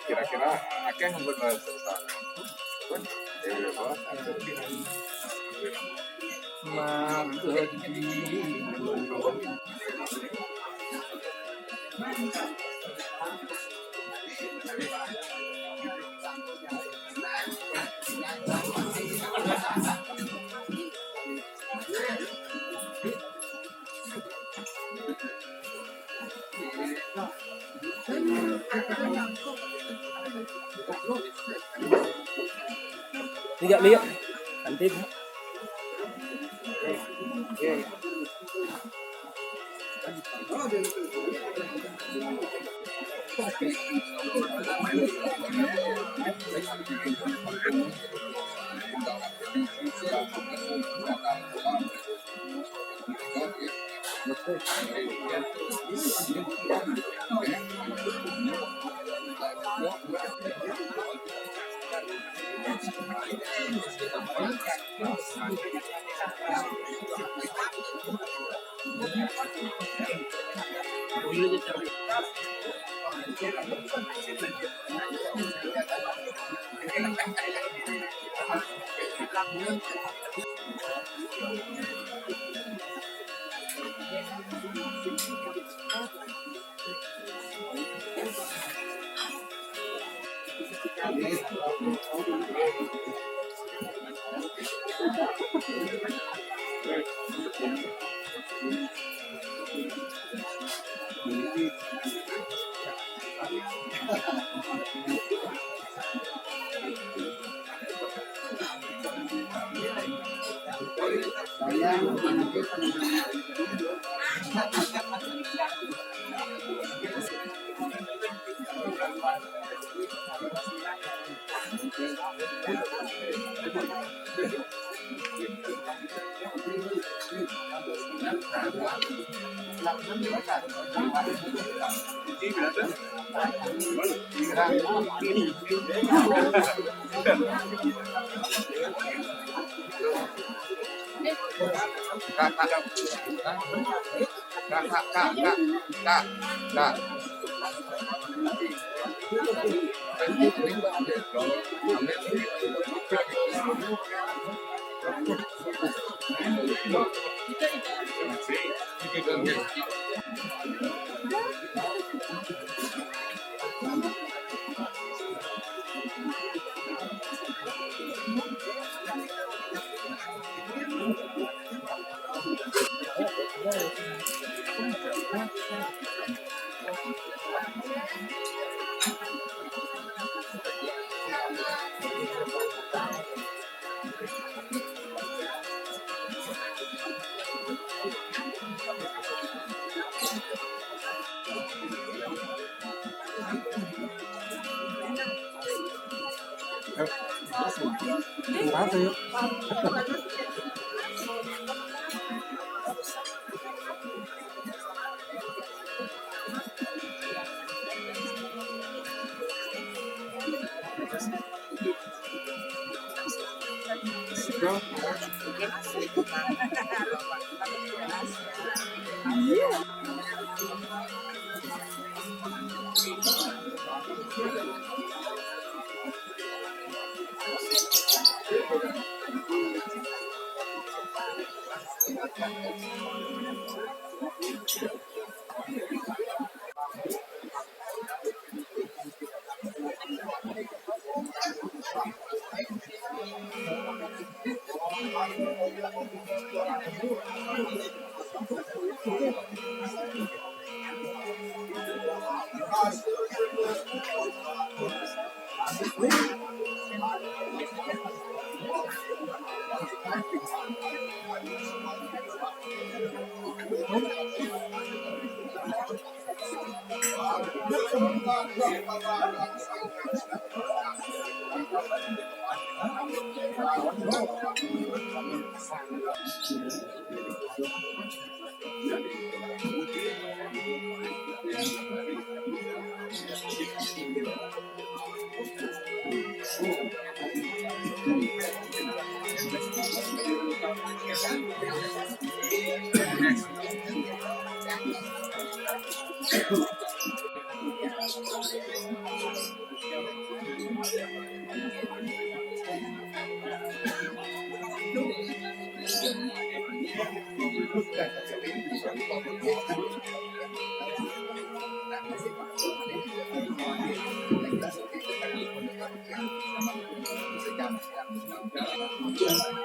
Kira-kira akeh ngubur bahasa Lihat lihat nanti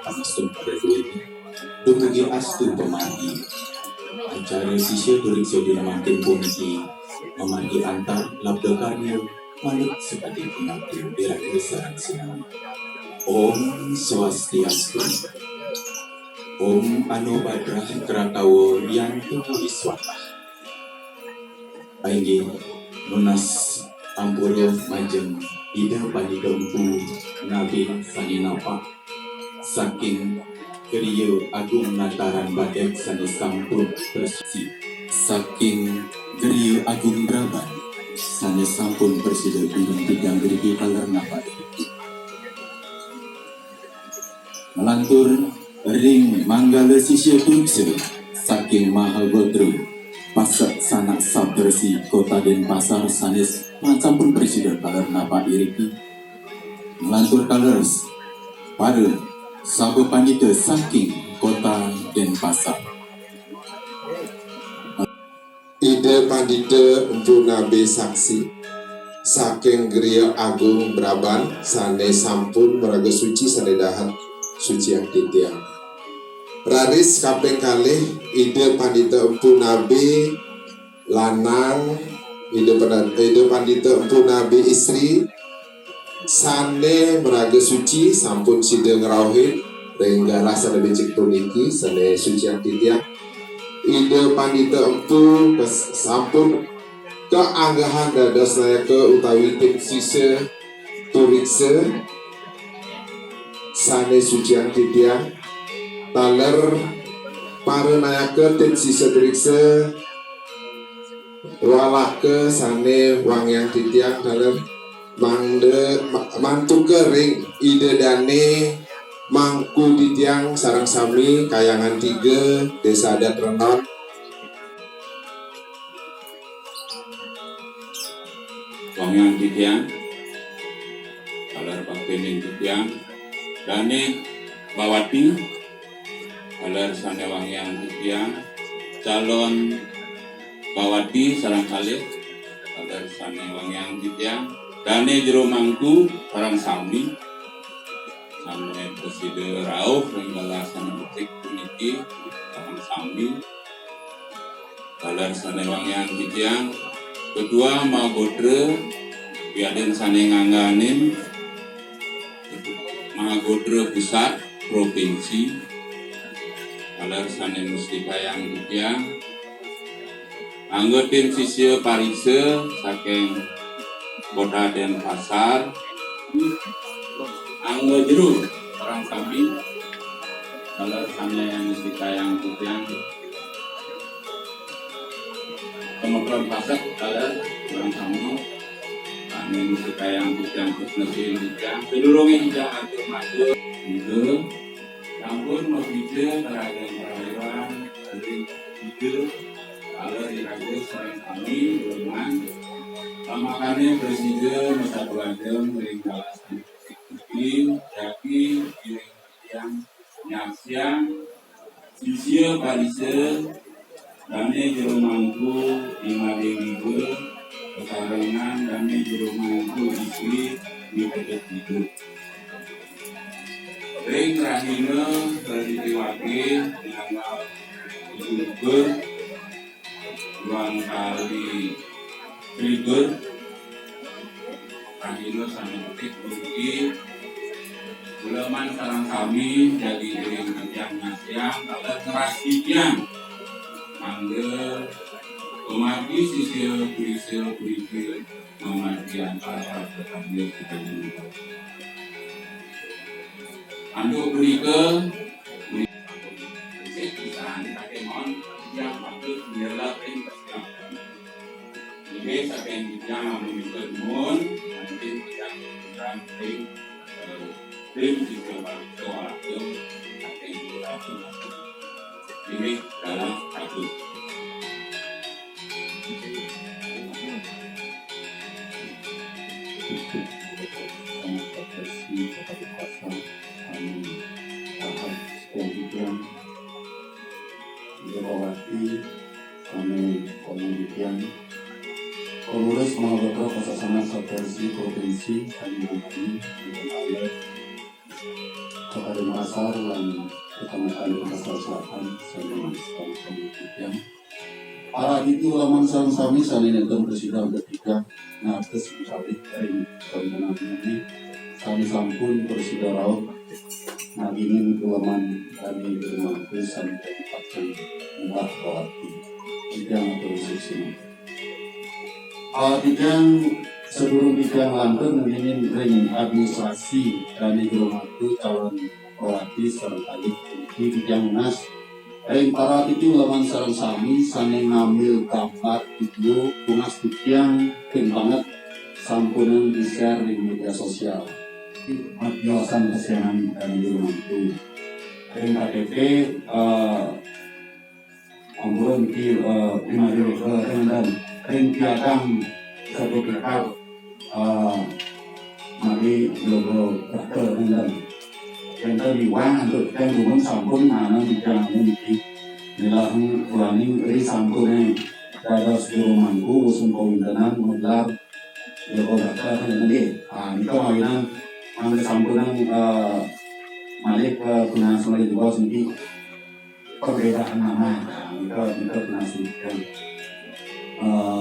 Amastum pada ini, dumugi astu pemandi. Acara sisya turik sodina makin puniki, memandi antar labda karya, manut seperti pengantin berakhir sarang sinang. Om Swastiastu, Om Anubadrah Kratawo Yantu Iswata. Ainggi nunas ampuro majeng ida panidampu Nabi Saninapa saking Geriyo Agung Nataran Badek sanes sampun bersih saking Geriyo Agung Braban sanes sampun bersih bidang bidang gerigi kalerna Badek melantur ring manggala sisya tukse saking Mahagodro pasak sanak sabersi kota Denpasar sanes sampun presiden kalerna Pak Iriki melantur kalers pada Sabu Pandita saking kota Denpasar. Ide Pandita Empu Nabi Saksi saking Geriya Agung Braban sane sampun meraga suci sanedahan suci aktitia. Raris kaping kalih Ide Pandita Empu Nabi lanang Ide Pandita Empu Nabi istri sane meraga suci sampun sida ngrauhin rengga rasa lebih cek puniki sane suci aktitia. Ide Pandita Empu sampun keanggahan dados nayaka utawi tim sisa turikse sane suci aktitia taler para nayaka tim sisa turikse walake sane wangyang titiang taler mantu kering ide dane mangku titiang sarang sami kayangan 3 desa adat Renon wangyang titiang kaler pakening titiang dane bawati kaler sane wangyang titiang calon bawati sarang kalih kaler sane wangyang titiang dane jero mangku sarang sami sane presiden rauh renggala sane betik puniki sarang sami kaler sane wangyang titiang ketua Mahagodre biaden sane ngangganin Mahagodre pusat provinsi kaler sane mustikayang titiang anggo tim sisya parise saking kota Denpasar anggo jero orang kami kalau sane yang mustikayang titiang kemudian pasak kalau orang kamu kami mustikayang titiang kusnesin titiang sedurunge hijau atur masuk itu campur mabide perayaan dari itu kalau diragu sering kami dengan makanya presiden masa pelajam meringkalasan ini jadi yang nyaksian Sisia Parisa, Dane Jero Mangku, Ima Dewiga, Kekarengan Dane Jero Mangku Istri, Dipedet Hidup. Ring Rahina, Raditi Wakil, Menanggal Ibu Ruang Kali Trigger, Rahina Sami Petik Rugi, Buleman sarang kami jadi iring kerjang nasiang kalau terasikian manggil kemati sisil kurisil kurikil kematian para petambil kita dulu anduk kurikil kisahan pakai mohon yang waktu menyerlah ring persiapan ini sampai yang meminta mohon nanti yang ring tim juga soal ini dalam satu Pengurus Mahabotra Pasasana Sapersi Provinsi Kalimantan Barat Kabupaten Makassar dan Kecamatan Makassar Selatan Selatan Kemudian para itu ulama sami saling nonton persidangan ketiga ngates misalnya dari permohonan ini kami sampun persidangan nah ini ulama kami bermanfaat sampai dipaksa enggak berarti tidak bersesuai. Bidang sebelum bidang lantur ingin ring administrasi dan itu calon pelatih serkali di bidang nas ring para itu lawan sarang sami saling ngambil gambar video tunas bidang banget sampunan di share di media sosial penjelasan kesehatan dan itu ring KTP ambulan di lima dan ring piagam sertifikat mari logo dokter dan terliwang untuk yang belum sampun mana bidang ini nilang ulangi dari sampun pada seluruh mangku usung kawintenan menggelar logo dokter dan ini itu kawinan ambil sampunan malik guna semua di bawah sendiri perbedaan nama itu penasihat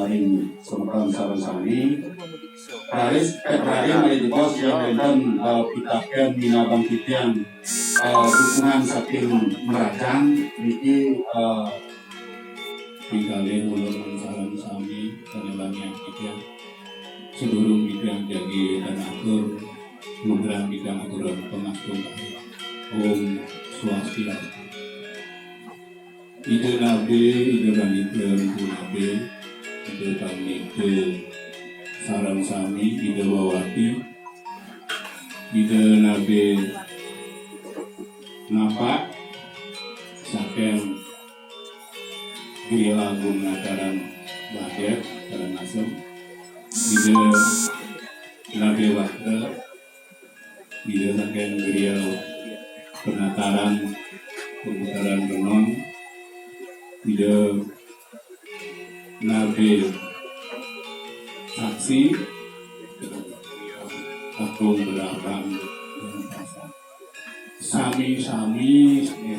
ring sumber sarang sami Paris dari di bos yang dan pitakan binabang titian dukungan saking merajang ini tinggalin ulun sarang sami kanelannya titian seluruh bidang jadi dan atur program bidang aturan pengatur Om Swastiastu. Ide nabe, ide banite, ide nabe, ide banite, sarang sami, ide wawati, ide nabe, napa, saking gila agung nadaran badet, daran nasem, ide nabe wakte, ide saking gila penataran, pemutaran renon, ide nabe saksi agung berabang sami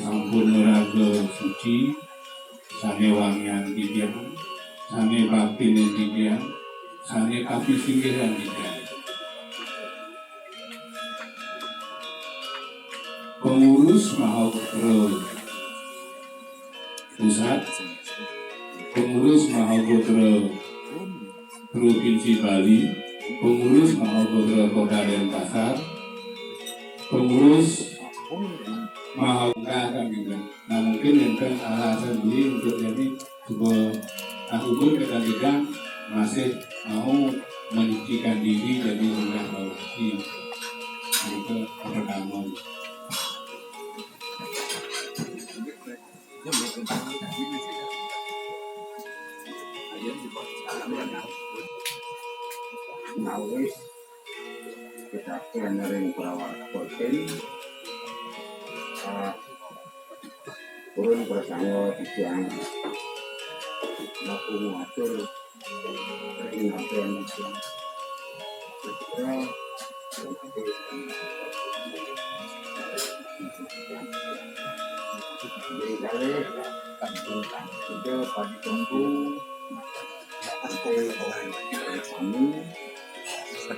sampun raga suci sane wangian titian sane batin titian sane kapi singgiran titian pengurus Mahabotra Pusat, pengurus Mahabotra Provinsi Bali, pengurus Mahabotra Kota Denpasar, pengurus Mahabotra juga. Nah mungkin yang kan alasan ini untuk jadi sebuah akubur kita masih mau menyucikan diri jadi rendah bawah itu pertama. Nawis kita kenering perawat protein turun bersama yang mampu mengatur penyelenggaraan yang juga pada tunggu kami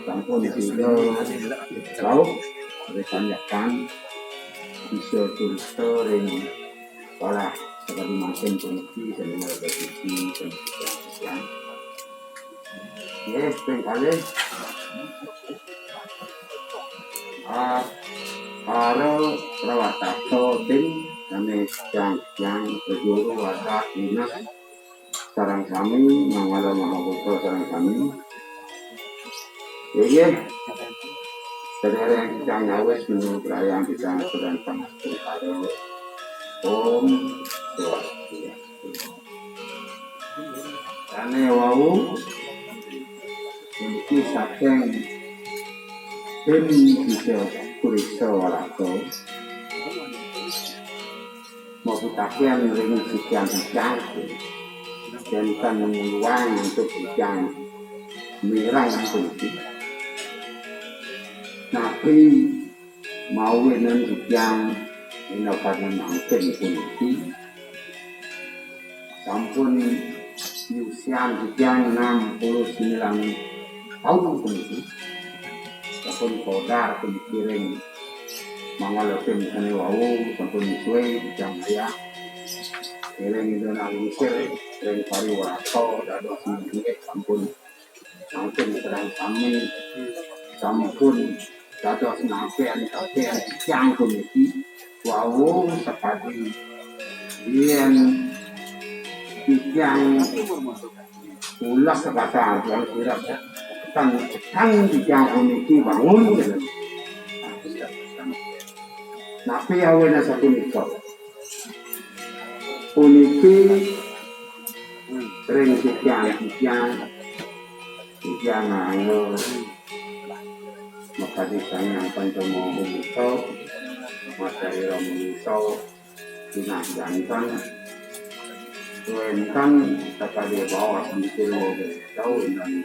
tampun juga lauk rekanyakan bisa tulis para seperti macam kunci dan berkunci dan ya sekali para perawat tim kami yang berjuru wadah dinas sarang kami mengalah mahabuto sarang kami ya saudara yang kita nyawes menurut perayaan kita sedang panas berkaro Om Swastiastu. Karena wau memiliki saking tim bisa kurisa walato mau putakian ring sikian dan kan menguang untuk sikian merah kunci. Nabi mau dengan sikian inovatif mungkin kunci. Sampun usia sikian 69 tahun kunci. Sampun kodar pemikiran mangalapin kani wau sampun suwe jam ya. Eleng itu nangusir, eleng pariwato, dados minggu sampun serang kami, sampun dados napean yang kunci, wau sekali, yang ulas sekata yang sudah kan yang kunci bangun, nape awalnya satu nikah. Puniki ring sikian ayo maka disayang pancomo umuso materi romuso dinah jantan tuentan takade bawa sambil tahu dan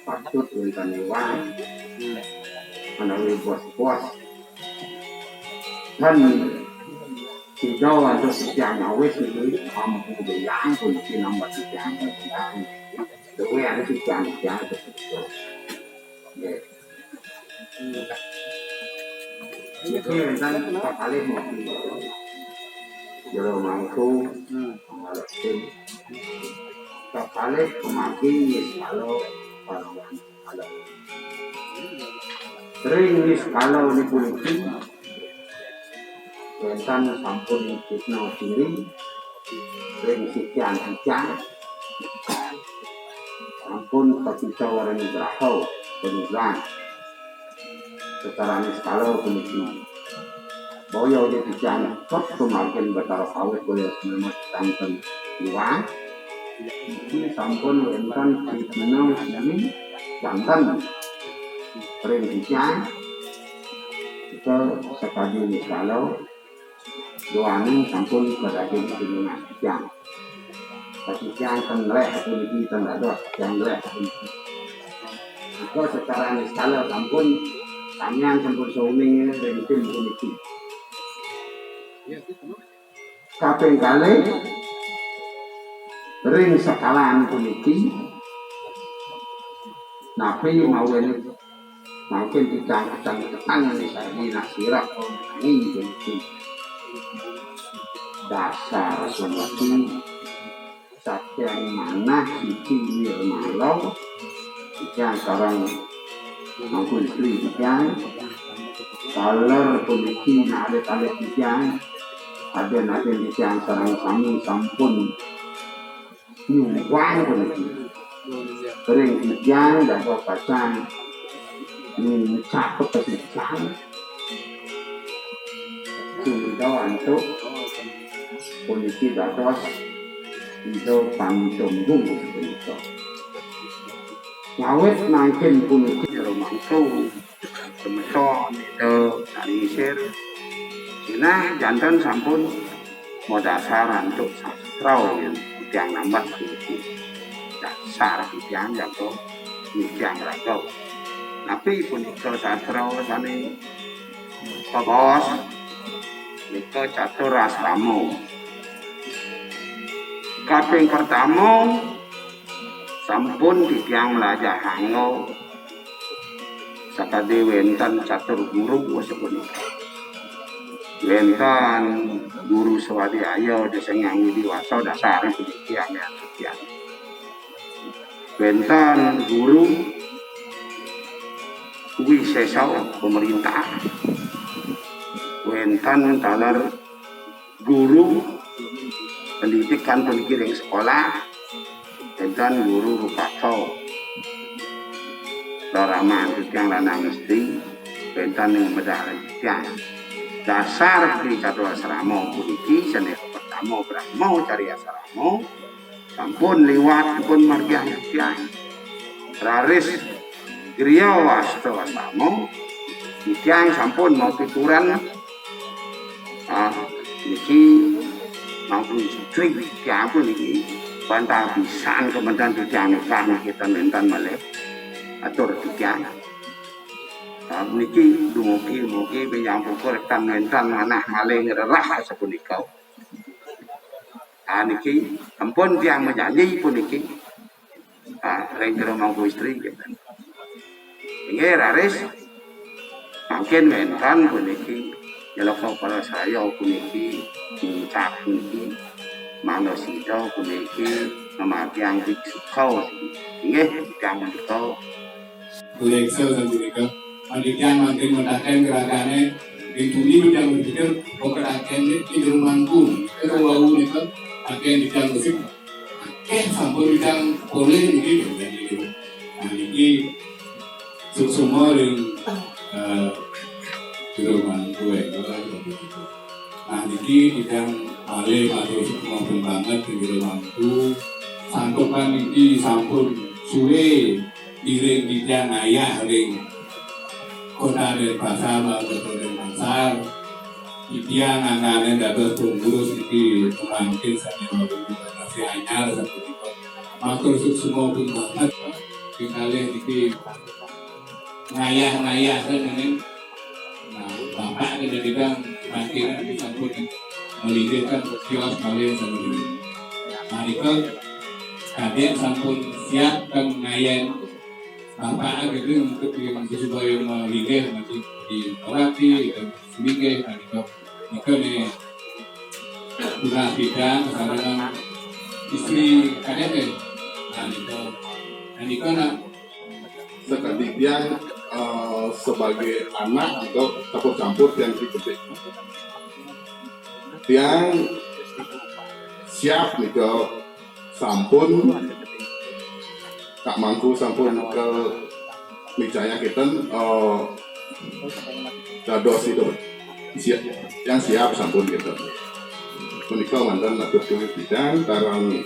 patut tuentan iwan menawi bos dan Kita untuk sejak awet itu mampu yang pun kita nombor sejak itu yang sejak itu. Itu kan tak kali mungkin. Kalau mampu mengalami tak kali kemakin kalau sering kalau di politik Wentan sampun fitnah diri, ring sikian sampun ketika orang berahau penjualan secara niskalo kunci. Boyo di sikian kot kemarin betara awet boleh selamat tangkan iwan. Ini sampun wentan fitnah diri, jantan ring sikian itu sekali niskalo. Doaning sampun beragam dengan yang yang tenleh kunci tendados yang leh itu secara niskala sampun sampean sampun suning ring tim kunci kaping kalih ring sekalaan kunci napi mawen mungkin dicangkang tetangan di nasirat ini kunci dasar kunci sakyang mana siji nirmalo yang sekarang maupun istri yang kaler kunci alit-alit yang ada yang sekarang kami sampun nyuwang kunci sering yang dapat pasang cakep kesihatan sudah untuk polisi dados itu pantunggung itu ngawet nangkin polisi romangsu semeson itu dari sir nah jantan sampun dasar untuk sastra yang tiang nambat itu dasar tiang jago tiang rago. Tapi pun itu sastra sana pagos itu catur asramo. Kaping pertama sampun tiang belajar hango sakade wenten catur guru wasepunika. Wenten guru swadhyaya desengang widiwasa dasar pendidikan yang sekian. Wenten guru wisesa pemerintah. Wenten talar guru pendidikan pendidikan sekolah. Wenten guru rupato. Doraman yang lanang mesti wenten yang medal yang dasar di catur asrama puniki seni pertama mau cari asrama sampun liwat pun margiah yang raris griya wasta asrama tiang sampun mau pituran niki mampu istri tiang pun niki bantah pisan kementerian tiang kan kita mentan malih atur tiang niki dumugi menyambut korektan mentan manah malih ngerah sapunika. Niki ampun tiang menjanji pun niki rengkero mampu istri gitu. Ini raris mungkin mentan pun niki jelok kepala saya pun niki ngucap niki manusia pun niki nama tiang dikau ini tiang mendikau boleh saya sampaikan Panitia makin mendahkan gerakannya dituni bidang berpikir pokoknya di rumahku itu wau itu akan bidang musik sampai bidang boleh gitu nah ini semua yang di rumahku nah ini bidang alih atau maupun banget di rumahku santukan ini sampun suwe iring bidang ayah ring kota dan pasar atau dan pasar dia ngangane dapat pengurus di pembangkit sampai masih anyar seperti itu matur semua pun banget tinggalnya di ngayah kan ini nah bapak ada di bang pembangkitan sampun melidikkan kios kalian seperti itu nah itu kalian sampun siap kan ngayah apa gitu untuk supaya melingkar nanti di orati dan seminggu nanti itu nih sudah bidang bersama istri kalian nanti kan sekali yang sebagai anak atau campur-campur yang dipetik yang siap nih ke sampun Kak Mangku sampun ke mijanya kita dados itu siap yang siap sampun kita menikah mantan nak bidang tarang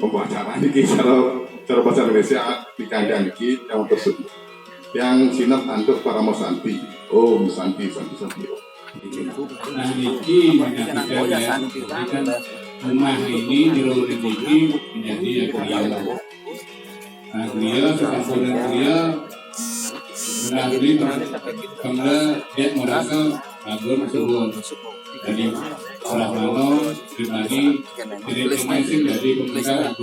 pembacaan ini cara bahasa Indonesia di kandang ini yang tersebut yang sinap untuk para Santi Santi nah ini menjadikan rumah ini di rumah ini menjadi beliau. Nah beliau sekarang beliau sudah beli karena dia merasa agar sebelum jadi orang malu pribadi tidak masih jadi pemerintah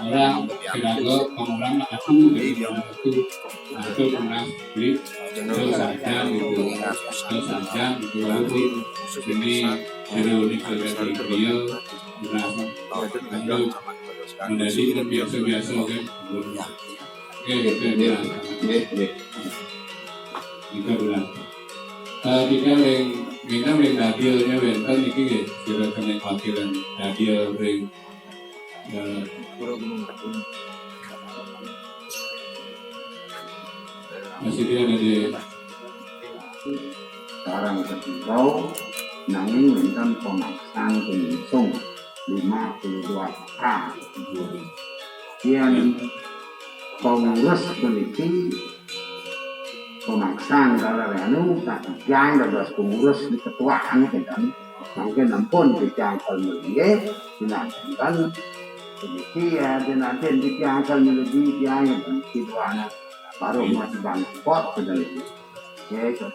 orang kedagok orang aku itu pernah beli saja gitu lalu ini dari unik dari beliau merasa menjadi biasa kan kita bilang kita yang dadilnya wenten ini kira kena wakilan dadil ring masih dia ada di sekarang ketika nanging wenten pemaksaan penyusung 52 orang yang pengurus peneliti pemaksaan dalam anu tak yang dapat pengurus di ketuaan kan mungkin ampun dicangkal melih dinantikan demikian dinantikan dicangkal melih dia yang itu anak baru masih bangkot sudah itu ya itu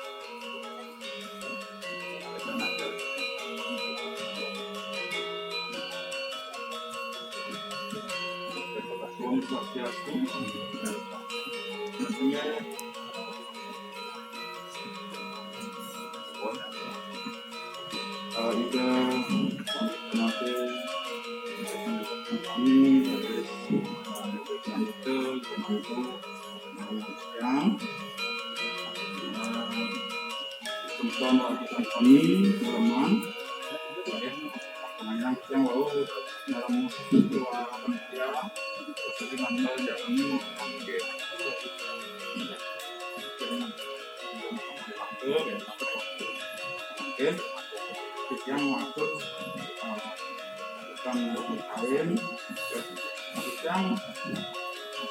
yang masuk bukan kawin yang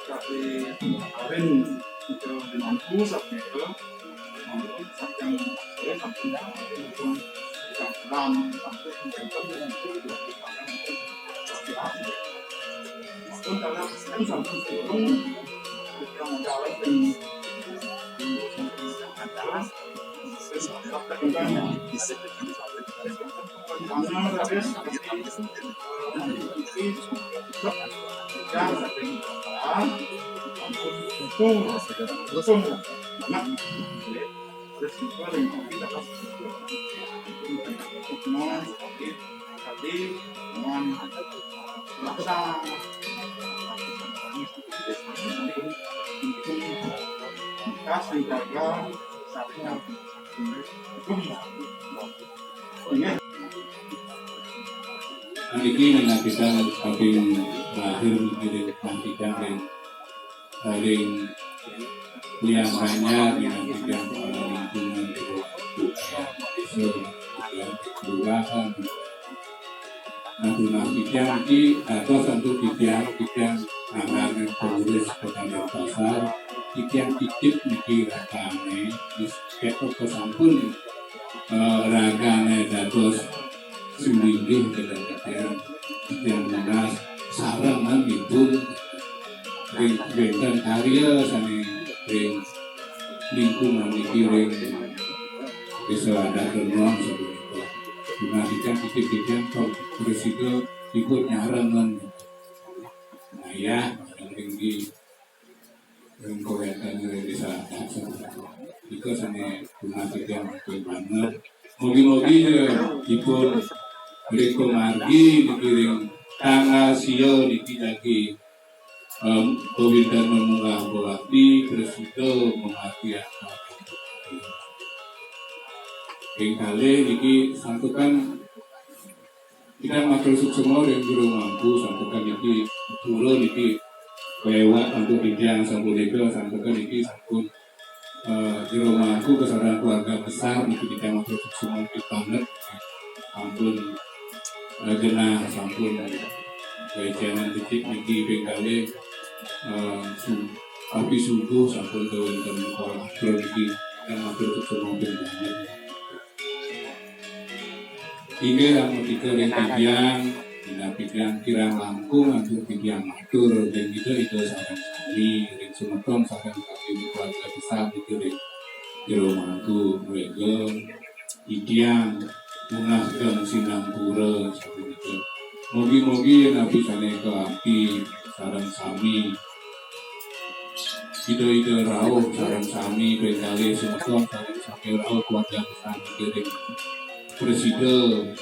kasih kawin itu mampu sampai ke mampu sampai yang sampai itu dalam sampai Niki mengakibatkan kaping lahir dari nantikan dari yang banyak mengakibatkan lingkungan kelurahan. Nantikan di atau tentu tiang anggaran pengurus petani pasar tiang titip niki ragane disketok kesampun ragane dados sumringih kadang-kadang yang mana sarangan itu benten karya sani lingkungan dikirim bisa ada renung seperti itu dinasikan titik-titik berisiko ikut nyarangan nah ya yang tinggi kelihatan dari desa itu sani dinasikan bagaimana mogi-mogi ikut Riko Margi dikirim tanggal sio dikidaki Kowindan Memungah Bawati Presito menghati yang kali ini santukan kita matur suksemo yang guru mampu santukan ini turun ini lewat untuk yang sampun itu santukan ini sampun guru mampu kesadaran keluarga besar itu kita matur suksemo banget ampun genah sampun jangan titik niki bengkale tapi subuh sampun wonten kronologi kan matur suksemo banget hingga yang ketiga yang tiang dinapikan kirang langkung untuk tiang matur dan itu sarang kami dan sumeton sarang kami keluarga besar itu dari jero mangku mereka tiang mengaskan sinampura seperti itu mogi-mogi nabi sana ke api sarang sami ide-ide rauh sarang sami bengkali sumeton sarang sami rauh keluarga besar itu presiden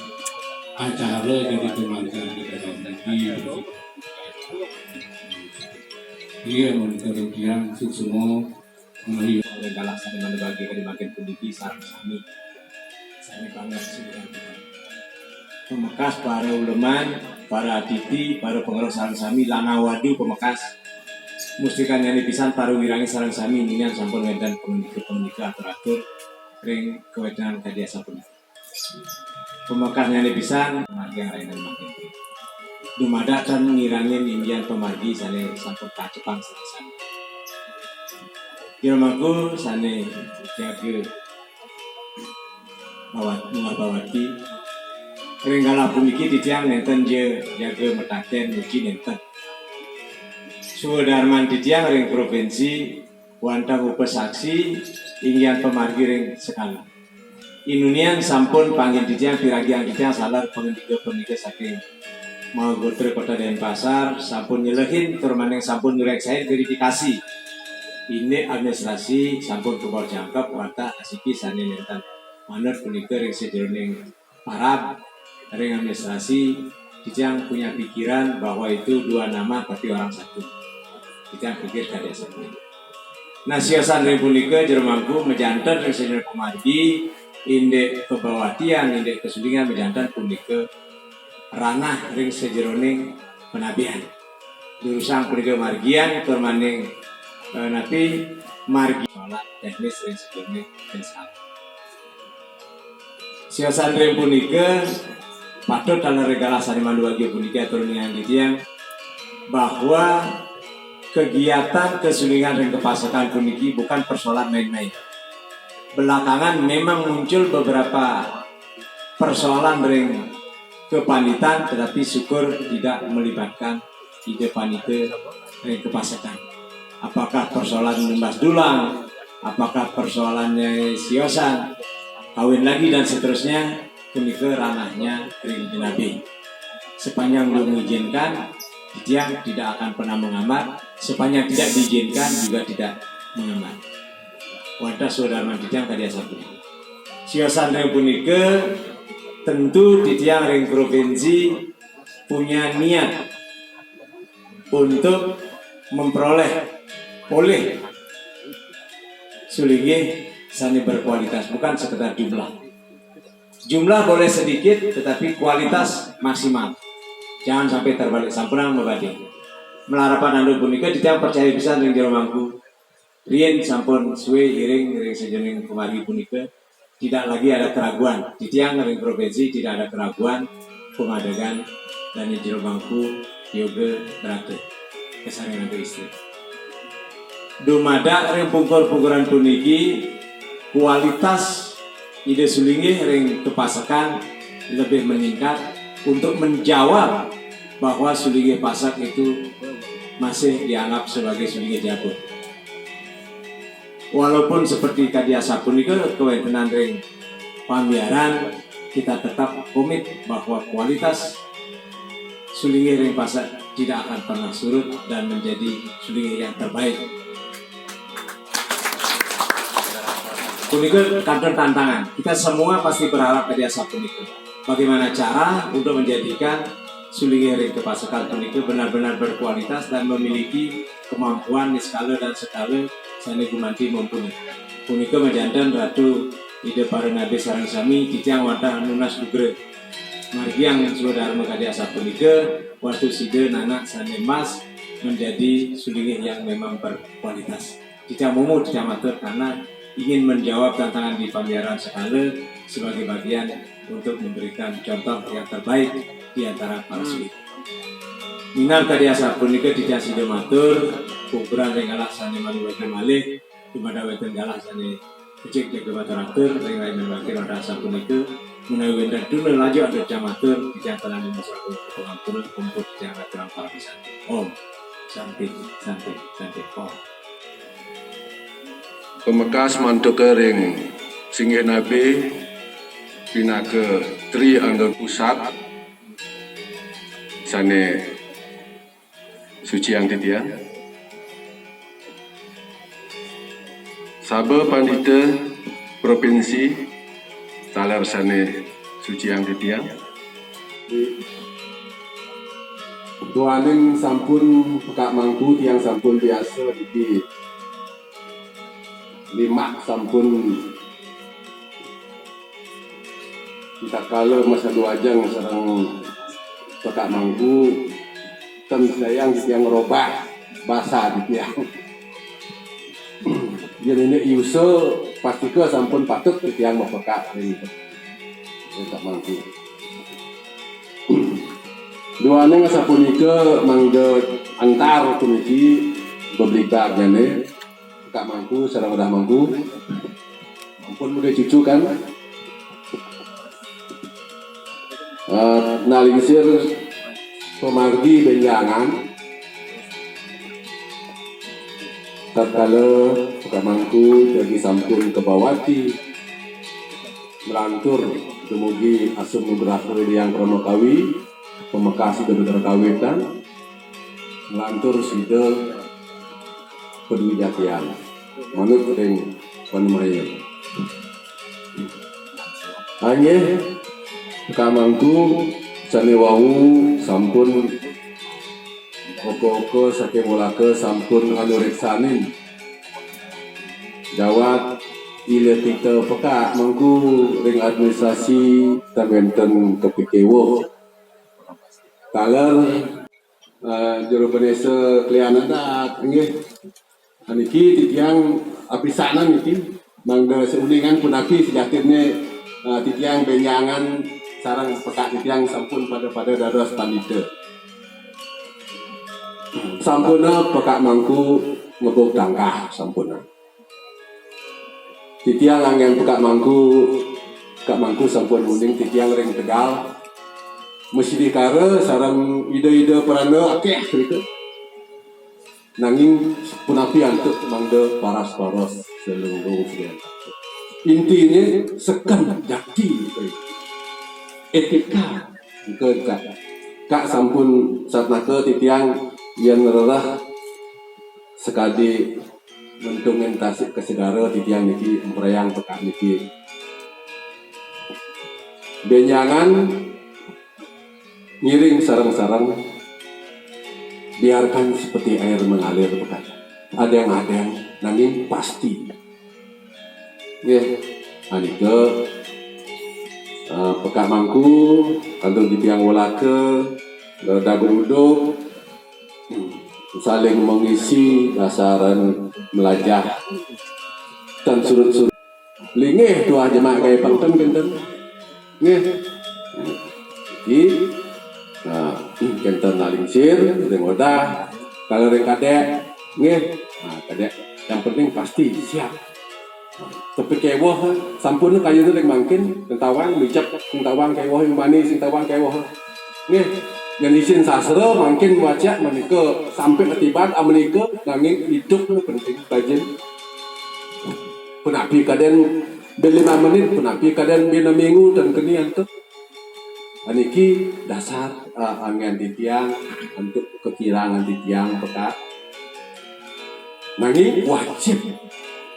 acara jadi pemanggilan negara negeri dia monitor yang semua mengenai oleh galaksi dengan bagi bagian pendiki sarang sami banget sudah pemekas para uleman para aditi para pengaruh sarang sami lanawadi pemekas mustikan yang dipisan para wirangi sarang sami ini yang sampun wedan pemenika atur-atur ring kewedangan kadia sampun pemakasnya lebisan yang lain dan makin dumada kan ngirangin Indian pemargi sane sampun kacepang selesai Irmaku sane jaga bawati Renggala puniki titiang nenten je jaga metaken muji nenten. Sudarman titiang ring provinsi wantang upesaksi ingin pemargi ring sekala. Inunian sampun panggil titiang piragian titiang salar pengendika saking mau gotre kota Denpasar sampun nyelehin turmaneng sampun nyurek saya verifikasi. Ini administrasi sampun kebal jangkep warta asiki sane nenten. Manut punika ring sejeroning Arab ring administrasi Kijang punya pikiran bahwa itu dua nama tapi orang satu. Kijang pikir kada satu. Nah siosan ring punika jermangku mejantan ring sejeroning pemargi indek kebawatian indek kesulingan mejantan punika ranah ring sejeroning penabihan. Durusang punika margian permaning napi margi sholat teknis ring sejeroning pensalah. Siosan ring punika patut dalam regala sani manduagi punika turunan titiang bahwa kegiatan kesulingan dan kepasakan puniki bukan persoalan main-main. Belakangan memang muncul beberapa persoalan ring kepanitan, tetapi syukur tidak melibatkan ide panite ring kepasakan. Apakah persoalan lembas dulang, apakah persoalannya siosan, kawin lagi dan seterusnya. Punika ranahnya ring Nabi. Sepanjang belum mengizinkan, titiang tidak akan pernah mengamar. Sepanjang tidak diizinkan juga tidak mengamar. Wadah saudara titiang kadia satu. Siosan ring punika tentu titiang ring provinsi punya niat untuk memperoleh oleh sulinggih sani berkualitas, bukan sekedar jumlah. Jumlah boleh sedikit, tetapi kualitas maksimal. Jangan sampai terbalik sampurang membanding. Melarapan andu punika titiang percaya bisa ring jero mangku. Rien sampun suwe iring sejening kemari punika tidak lagi ada keraguan. Titiang ring provinsi tidak ada keraguan pemadegan dan jero mangku yoga berate. Kesaringan itu istri. Dumada ring pungkur-pungkuran puniki kualitas ide sulinggih ring kepasakan lebih meningkat untuk menjawab bahwa sulinggih pasak itu masih dianggap sebagai sulinggih jago. Walaupun seperti kadia sapun itu kewentenan ring pambiaran, kita tetap komit bahwa kualitas sulinggih ring pasak tidak akan pernah surut dan menjadi sulinggih yang terbaik. Punika kadang tantangan. Kita semua pasti berharap kadia sapun itu. Bagaimana cara untuk menjadikan sulinggih ring kepasakan punika benar-benar berkualitas dan memiliki kemampuan skala dan skala sani gumanti mumpuni. Punika majantan ratu ide para nabi sarang sami titiang wadah nunas lugre. Margi yang saudara kadia sapun punika waktu side nanak sani mas menjadi sulinggih yang memang berkualitas. Titiang mumu titiang matur karena ingin menjawab tantangan di pambiaran sekala sebagai bagian untuk memberikan contoh yang terbaik di antara para sulit. Minal kadia sapun nika titiang sida matur kumpulan ringgalah sane manuwete malih dumada weten galah sane cek jaga baturatur ring lain wakil ada sapun nika menawi wenten dulu laju ada jamatur titiang tenan masyarakat pengampun kumpul titiang aturan para bisa. Om santai om. Pemekas mantuk ring singgih nabi pina ke Tri Angger Pusat sane suci yang titiang Sabe pandita provinsi salar sane suci yang titiang Tuaning sampun pekak mangku tiang sampun biasa di lima sampun kita kala masa dua jang sarang pekak mangku tem sayang yang robah bahasa di tiang jadi ini yuso pasti ke sampun patut di tiang mau pekak ini pekak mangku dua neng sapunika mangga antar puniki beberita gane Kak mangku, sarang udah mangku, ampun udah cucu kan, nalingsir pemargi benjangan tatkala Kamangku jadi sampun kebawati melantur dumugi asum nugrah yang Pramakawi pemekasi dan kawitan melantur sida Peduli Jatian manut ring panumayan hanya Kamangku sanewau sampun oko-oko saking mulaka sampun anureksanin jawat ila kita peka mangku ring administrasi tambenten kepikewo kaler juru penesa klianan dak nggih aniki titiang apisanan iki mangga seuningan punaki sejatirne titiang benyangan sarang peka titiang sampun pada dados pandita sampuna peka mangku ngebuk tangkah sampuna titiang angin peka mangku sampun uning titiang ring Tegal mesti dikara sarang ide-ide peranda akeh gitu nanging punapi antuk mangga paras-paras selungguh sekian intinya sekan jati etika ke kak sampun satnaka titiang yang nerah sekali mendokumentasi kesedara titiang niki emprayang peka niki benyangan ngiring sarang-sarang biarkan seperti air mengalir pekan ada yang nanging pasti nggih anika peka mangku kantor titiang walaka dagu uduk saling mengisi dasaran melajah dan surut-surut lingih tuah jemaah kaya pangten genten nggih iki genten nalingsir ring odah kalau ring kadek nggih kadek yang penting pasti siap tapi kewoh sampun kayune ring mangkin tentawang micep tentawang kewoh yang manis tentawang kewoh nggih yang isin sastra mungkin wajah menika sampai ketiban amenika nanging hidup penting bagian penapi kadang 5 menit penapi kadang 5 minggu dan kenian tuh aniki dasar angan titiang untuk kekirangan titiang peka nanging wajib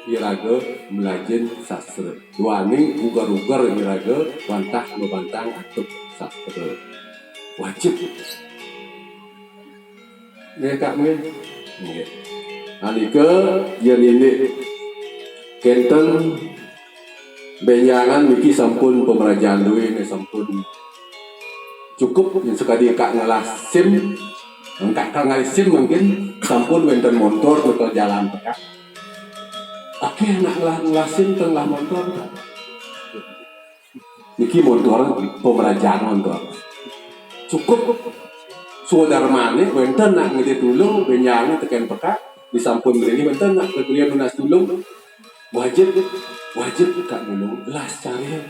iraga belajar sastra duaning ugar-ugar iraga wantah membantang atuk sastra wajib nggih kak nggih anika yen ini kenten benyangan niki sampun pemerajaan duwe sampun cukup yang sekali kak ngalah SIM kak ngalah SIM mungkin sampun wenten motor atau jalan peka oke nak ngalah SIM tengah motor niki motor pemerajaan motor cukup saudara mana wenten nak ngede tulung benyangan tekan peka disampun beli wenten nak kekelian lunas tulung wajib kak nulung belas cari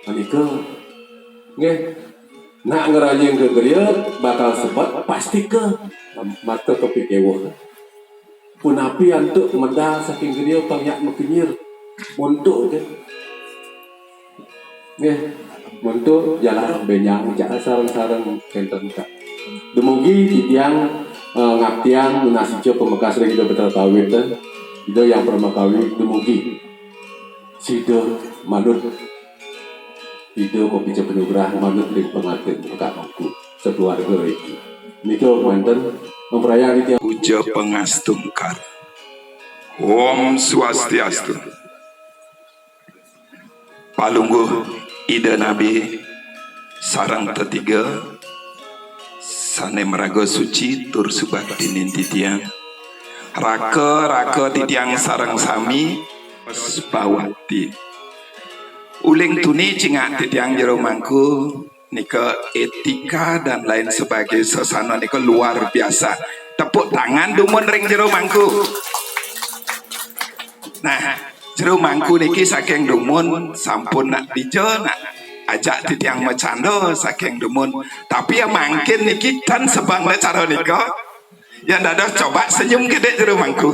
anika nggih nak ngerajeng ke geria bakal sebat pasti ke mata kepikewo punapi antuk medal saking geria pangyak mekenyir untuk kan nggih untuk jalan benyang jangan sarang-sarang kenten kak dumugi titiang ngaptian munasijo pemekas lagi do betul kawin dan itu yang Pramakawi dumugi sido manut itu kopi penugrah manut ring pengantin pekak mangku sekeluarga iki niko manten memperayaan itu puja pengastungkar Om Swastiastu palungguh ida nabi sarang ketiga sane meraga suci tur subakdinin titiang raka titiang sarang sami bawati uling tuni cingak titiang jero mangku nika etika dan lain sebagai sesana nika luar biasa tepuk tangan dumun ring jero mangku nah jero mangku niki saking dumun sampun nak dijo nak ajak titiang macando saking dumun. Tapi ya mungkin niki dan sebang cara niko. Yang dados coba senyum gede di rumahku.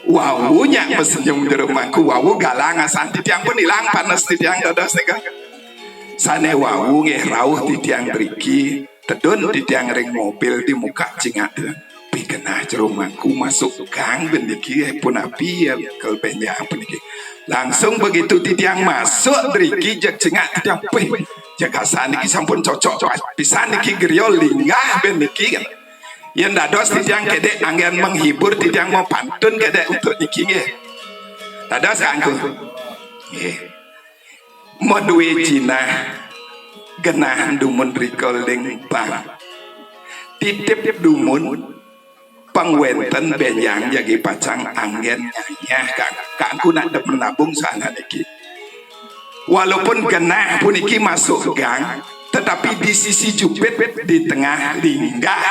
Wawunya senyum di rumahku. Wawu galang asan titiang pun hilang panas titiang dados niko. Sane wawu rauh titiang beriki. Tedun titiang ring mobil di muka cingat. Kenah rumahku masuk gang beniki pun api ya kelpenya beniki langsung begitu titiang masuk driki jak cengak titiang peh jaga saniki sampun cocok pisan niki griol linggah beniki kan yang dados titiang kede angin menghibur titiang mau pantun kede untuk niki nggih dados kanggo nggih mau duwe Cina genah dumun rikol ling bang titip dumun pangwenten benyang jagi pacang anggen nyanya kangku nak menabung sana niki walaupun genah puniki masuk gang tetapi di sisi jupit di tengah linggah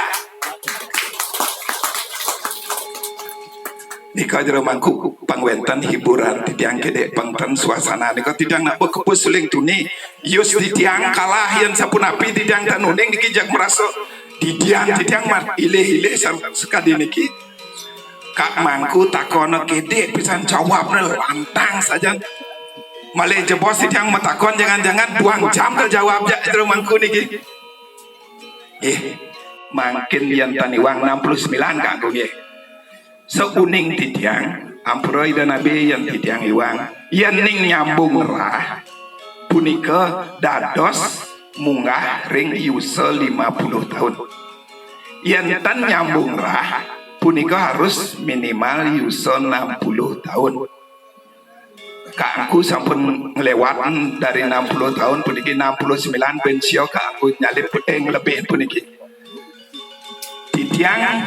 nika jero mangku pangwenten hiburan titiang gede pangten suasana nika tidang nak bekepus suling tuni yus titiang kalah yang sapunapi titiang tanuning niki jak merasa titiang mar ile sekali niki kak mangku takono gede pisan jawabnya lantang saja malah jebos titiang matakon jangan-jangan 2 jam terjawab jak jero mangku niki makin yang tani wang 69 kanggo nggih seuning titiang ampuroi dan nabi yang titiang iwang yang ning nyambung rah punika dados munggah ring yusa 50 tahun yang tan nyambung rah punika harus minimal yusa 60 tahun kakku sampun ngelewatan dari 60 tahun puniki 69 pensio kakku nyalip lebih puniki titiang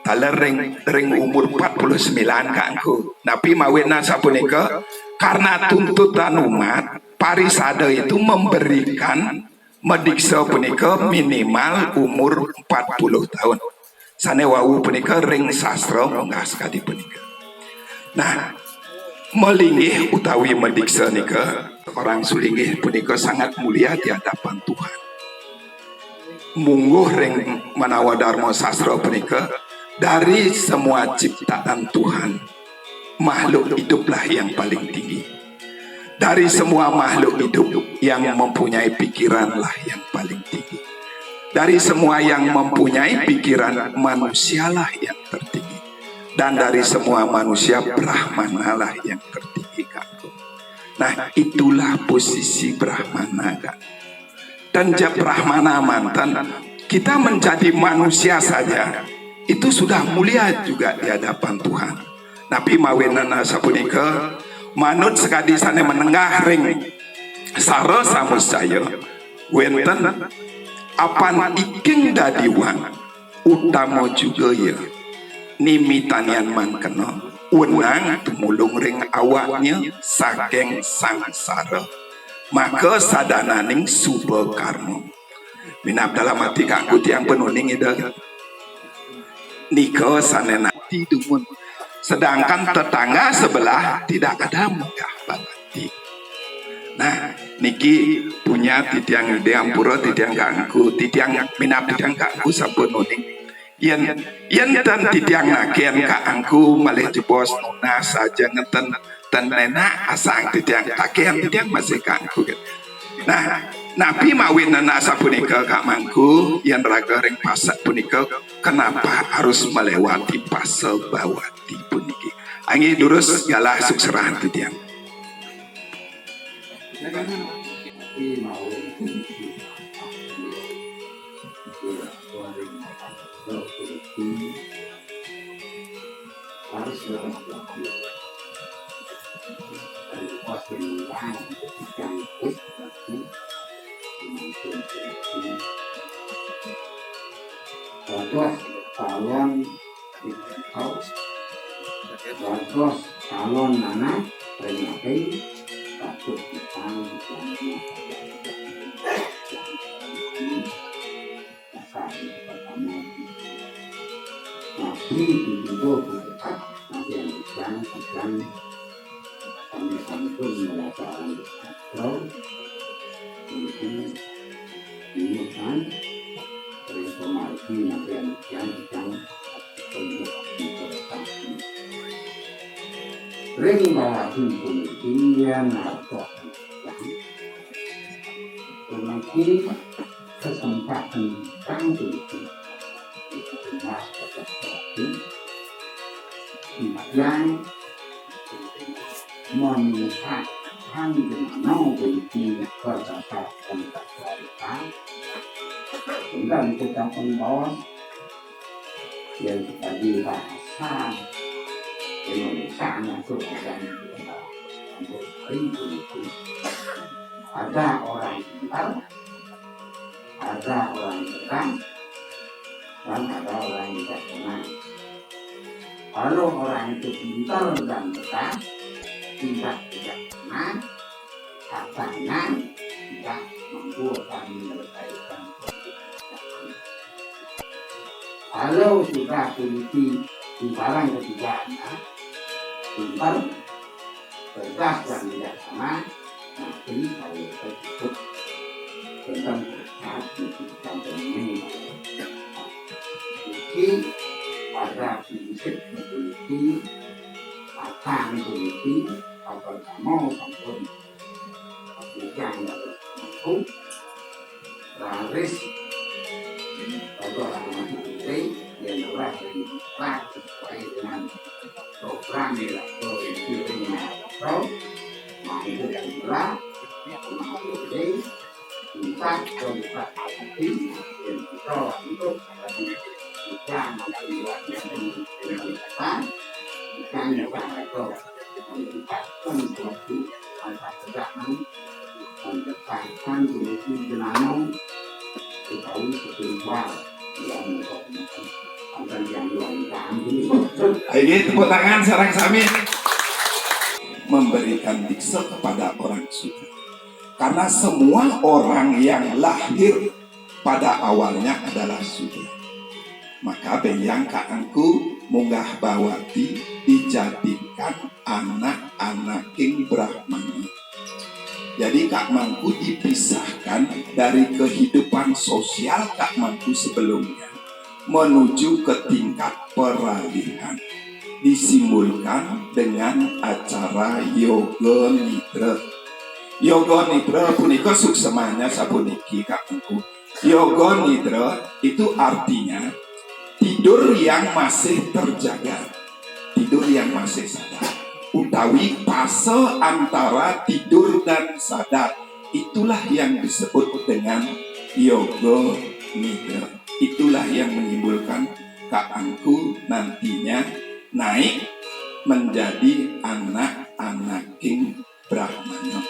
taler ring umur 49 kakku tapi mawena sapunika karena tuntutan umat parisade itu memberikan mediksa punika minimal umur 40 tahun. Sane wau punika ring sastra munggah sekali punika. Nah, melinggih utawi mediksa nika orang sulinggih punika sangat mulia di hadapan Tuhan. Mungguh ring manawa dharma sastra punika dari semua ciptaan Tuhan makhluk hiduplah yang paling tinggi. Dari semua makhluk hidup yang mempunyai pikiranlah yang paling tinggi. Dari semua yang mempunyai pikiran manusialah yang tertinggi. Dan dari semua manusia Brahmanalah yang tertinggi kakku. Nah itulah posisi Brahmana kan. Dan Brahmana mantan kita menjadi manusia saja itu sudah mulia juga di hadapan Tuhan. Nabi mawenana sapunika manut sekadi sana menengah ring saro samusaya wenten apan iking dadiwan utama juga ya nimitanian mangkena wenang tumulung ring awaknya saking sangsara maka sadananing suba karma minap dalam hati kanggo tiang penuning ida nika sanenati dumun. Sedangkan tetangga sebelah tidak ada munggah babati. Nah, niki punya titiang deampura, titiang kangku, titiang minap titiang kangku sampun nuning. Yen dan titiang nakian kangku malih jebos nuna saja ngeten ten nena asang titiang takian titiang masih kangku. Nah, Nabi mawin nasa punika kak mangku yang raga ring pasak punika kenapa harus melewati pasal bawati puniki angin durus galah sukserahan titiang calon anak renyakai patut kita nabi itu nanti yang kami sampun melakukan kontrol untuk menemukan reformasi yang sedang untuk dipertahankan. Ring bawah pemilihan atau memiliki kesempatan yang tinggi yang menyebabkan dengan begini berdasarkan kekuatan dan kita membawa yang tadi bahasa Indonesia masuk dalam itu ada orang pintar, ada orang cerdas, dan ada orang yang tidak kenal. Kalau orang itu pintar dan cerdas, tidak kenal, katanya tidak mampu akan menyelesaikan. Kalau sudah teliti di barang ketiganya, pintar, cerdas dan bijaksana, nanti saya tersebut tentang kehidupan ini. Jadi pada prinsip teliti, akan teliti, apakah mau sampai yang mampu, raris, atau orang mandiri yang telah dibuat sesuai dengan program atau intinya atau mampu yang telah mandiri kita kontak hati yang kita untuk kita mengambilnya dengan kita bukan yang atau mendapatkan suatu pekerjaan mendapatkan solusi jenama ketahui spiritual yang akan yang lain. Ayo tepuk tangan sarang sami. Memberikan dikse kepada orang suci. Karena semua orang yang lahir pada awalnya adalah suci. Maka beyang kaangku munggah bawati dijadikan anak-anak King Brahmana. Jadi Kak Mangku dipisahkan dari kehidupan sosial Kak Mangku sebelumnya menuju ke tingkat peralihan. Disimbolkan dengan acara Yoga Nidra. Yoga Nidra punika suksemanya sapuniki Kak Mangku. Yoga Nidra itu artinya tidur yang masih terjaga, tidur yang masih sadar. Utawi fase antara tidur dan sadar, itulah yang disebut dengan yoga nidra. Itulah yang menimbulkan kaangku nantinya naik menjadi anak-anak King Brahmana.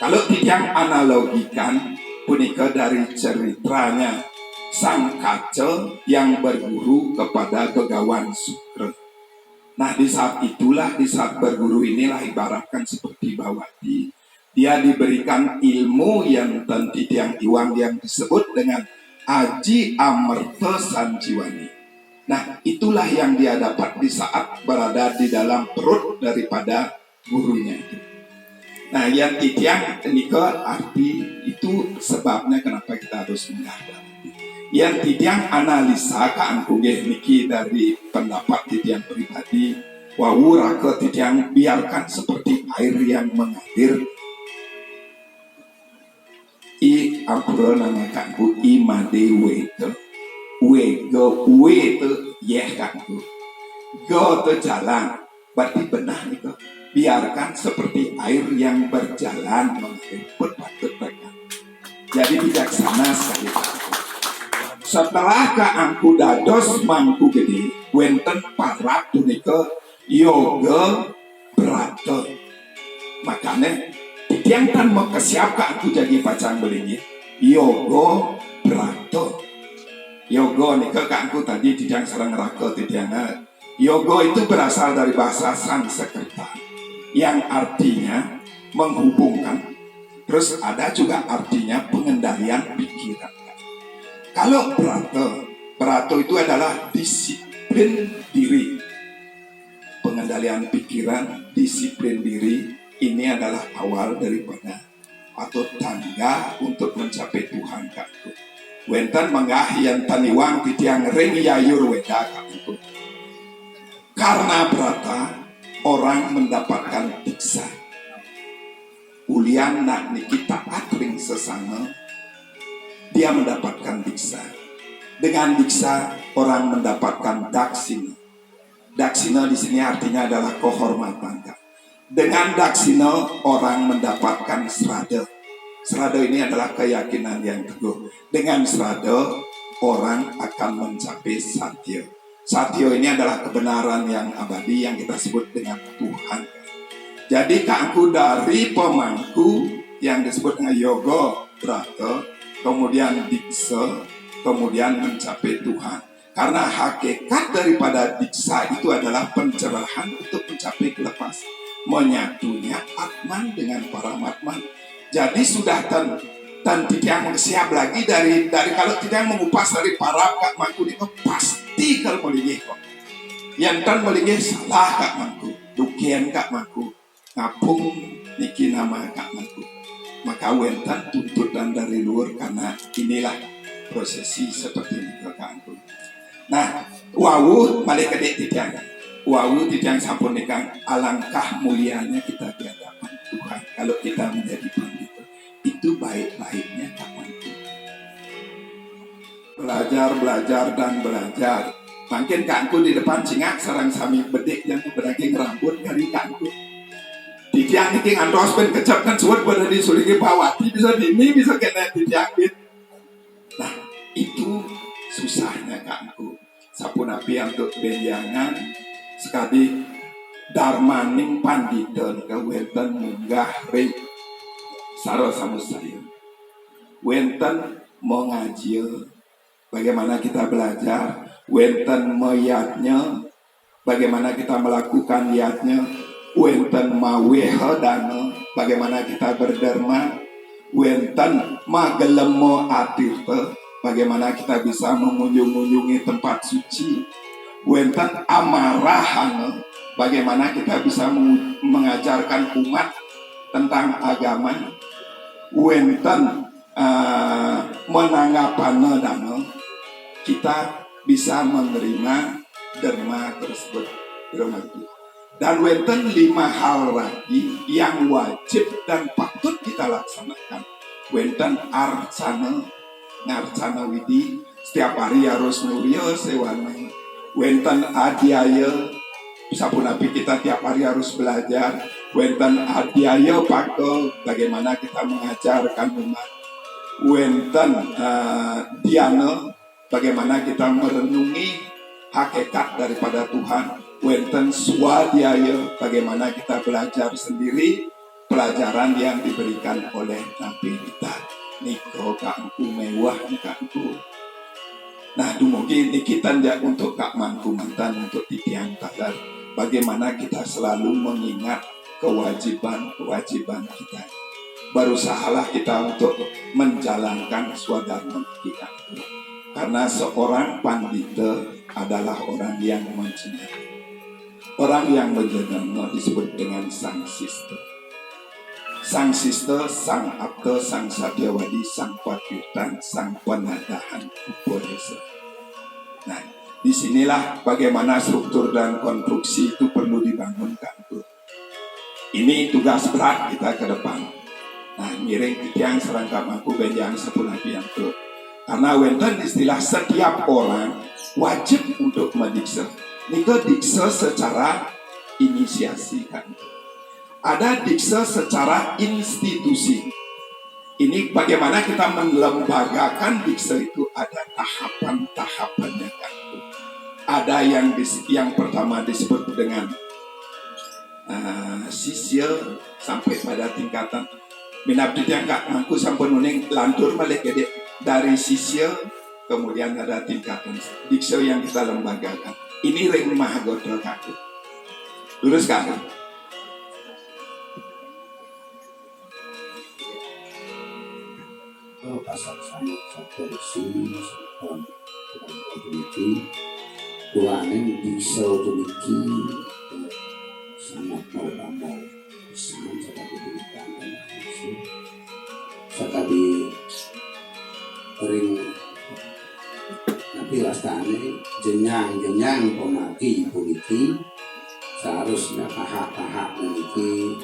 Kalau tidak analogikan punika dari ceritanya sang kaca yang berguru kepada Begawan Sukra. Nah di saat itulah, di saat berguru inilah ibaratkan seperti Bawati. Dia diberikan ilmu yang tenti tiang iwang yang disebut dengan Aji Amerta Sanjiwani. Nah itulah yang dia dapat di saat berada di dalam perut daripada gurunya itu. Nah yang titiang nika arti itu sebabnya kenapa kita harus menghadapi. Yang titiang analisa kaangku niki dari pendapat titiang pribadi wawura ke titiang biarkan seperti air yang mengalir i ampura nama kaangku i made wete wete yeh kaangku go te jalan berarti benar nih biarkan seperti air yang berjalan mengalir berpatut mereka jadi bijaksana sekali kaangku. Setelah kaangku dados mangku gede, wenten parat punika yoga brata. Makanya titiang kan mau kesiap kaangku jadi pacang belingi yoga brata. Yoga nika kaangku tadi titiang serang raka titiang. Yoga itu berasal dari bahasa Sanskerta yang artinya menghubungkan. Terus ada juga artinya pengendalian pikiran. Kalau Prato itu adalah disiplin diri, pengendalian pikiran, disiplin diri, ini adalah awal daripada atau tangga untuk mencapai Tuhan kakku. Wenten menggah yang taniwang titiang ring yayur weda kakku. Karena berata orang mendapatkan diksa. Ulian nak nikita atring sesama, dia mendapatkan diksa. Dengan diksa orang mendapatkan daksina. Daksina di sini artinya adalah kehormatan. Dengan daksina orang mendapatkan serada. Serada ini adalah keyakinan yang teguh. Dengan serada orang akan mencapai satya. Satya ini adalah kebenaran yang abadi yang kita sebut dengan Tuhan. Jadi kakku dari pemangku yang disebut dengan yoga brata, kemudian diksa, kemudian mencapai Tuhan. Karena hakikat daripada diksa itu adalah pencerahan untuk mencapai kelepasan. Menyatunya Atman dengan Paramatman. Jadi sudah tidak siap lagi dari kalau tidak mengupas dari para kak mangku itu pasti kalau melingih kok. Yang tan melingih salah kak mangku, dukian kak mangku, ngapung niki nama kak mangku. Maka wentan tuntutan dari luar karena inilah prosesi seperti ini kak mangku. Nah, wawu balik ke titiang. Wawu titiang sampun nikang, alangkah mulianya kita di hadapan Tuhan kalau kita menjadi pandita. Itu baik-baiknya kapan itu. Belajar dan belajar. Makin kangku di depan cingak sarang sami bedik yang berdaging rambut dari kangku. Titiang ini ngantos ben kecap kan suat pada disulingi bawati bisa dini bisa kena titiang dit. Nah, itu susahnya kangku. Sapunapi untuk benjangan sekali darmaning panditan kawenten munggah ring saro samusaya. Wenten mengaji bagaimana kita belajar, wenten mayatnya bagaimana kita melakukan liatnya, wenten maweha dana bagaimana kita berderma, wenten magelemo atirta bagaimana kita bisa mengunjungi tempat suci, wenten amarahan bagaimana kita bisa mengajarkan umat tentang agama, wenten menanggapan dana kita bisa menerima derma tersebut. Dan wenten 5 hal lagi yang wajib dan patut kita laksanakan. Wenten ngarcana widi setiap hari harus nuria sewana. Wenten adiaya sapunapi kita tiap hari harus belajar. Wenten adiaya pakai bagaimana kita mengajarkan umat. Wenten diana bagaimana kita merenungi hakikat daripada Tuhan. Wenten swadhyaya bagaimana kita belajar sendiri pelajaran yang diberikan oleh Nabi kita. Niko kangku mewah kangku. Nah, dumugi kita ndak untuk kak mangku mantan untuk titiang kadar. Bagaimana kita selalu mengingat kewajiban kita. Berusahalah kita untuk menjalankan swadharma kita. Karena seorang pandita adalah orang yang mencenang. Orang yang menjenama disebut dengan sang sista. Sang sista, sang abda, sang satyawadi, sang pakirtan, sang penadahan upodesa. Nah, disinilah bagaimana struktur dan konstruksi itu perlu dibangunkan. Ini tugas berat kita ke depan. Nah, miring titiang serangkap aku benjang sepunapi yang itu. Karena wenten istilah setiap orang wajib untuk mendiksa. Nika diksa secara inisiasi kan. Ada diksa secara institusi. Ini bagaimana kita melembagakan diksa itu ada tahapan-tahapannya kan. Ada yang pertama disebut dengan sisya sampai pada tingkatan minabdi yang gak ngaku sampai nuning lantur balik dari sisya kemudian ada tingkatan diksa yang kita lembagakan. Ini ring mahagotra kaku. Lurus kaku. Pasal sama satu sini sepon itu tuanen bisa memiliki sangat mau pisan sakali berikan dan hasil sakali ring tapi wastane jenjang pemaki puliki seharusnya tahap-tahap memiliki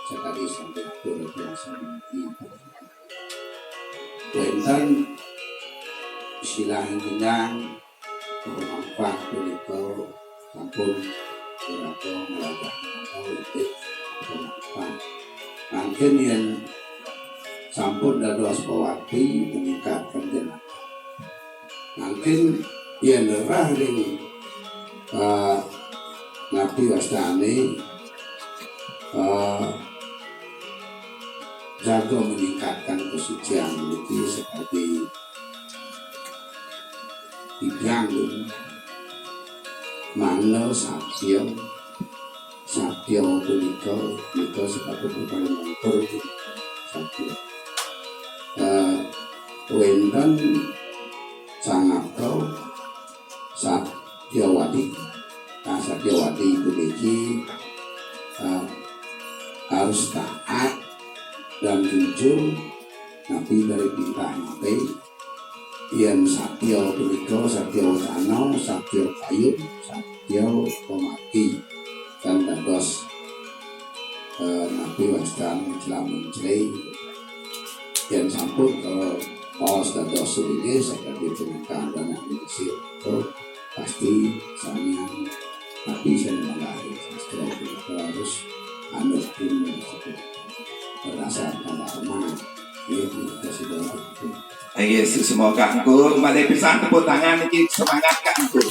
sekali sampai biasa memiliki wenten istilah jenjang bermanfaat puliko sampun berapa melakukan atau lebih bermanfaat mungkin yang sampun dados pewati meningkatkan jenjang mungkin yang lerah ring nabi wastane jaga meningkatkan kesucian itu seperti tiang manglo sapio punika seperti bukan mentor sapio wenten sangat kau Satyawati puniki harus taat dan jujur nabi dari bintang nabi yang satya punika satya wacana satya kayu satya pemati dan dados nabi wastan Islam mencari yang sampun paus dados sulinge seperti pernikahan dan Indonesia itu pasti samian nabi saya mengalami sastra itu harus anut ilmu berdasarkan agama itu sudah itu. Yesus semoga engkau malih pisan tepuk tangan iki semangat kanggo.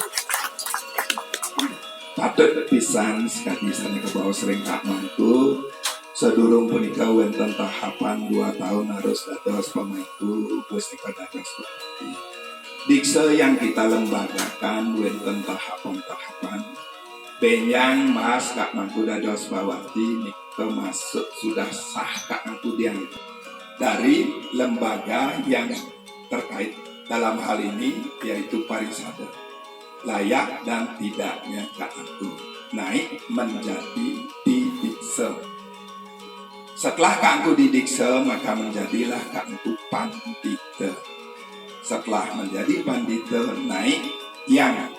Patut pisan sekali sana ke bawah sering kak mantu. Sedurung punika wonten tahapan 2 tahun harus dados pemangku Gusti dados bupati. Dikse yang kita lembagakan wonten tahapan-tahapan. Benyang Mas Kak Mangku dados bawati nika masuk sudah sah Kak Mangku diang dari lembaga yang terkait dalam hal ini yaitu Parisada. Layak dan tidaknya Kak Mangku naik menjadi di Dikse. Setelah Kak Mangku di Dikse maka menjadilah Kak Mangku Pandita. Setelah menjadi Pandita naik yang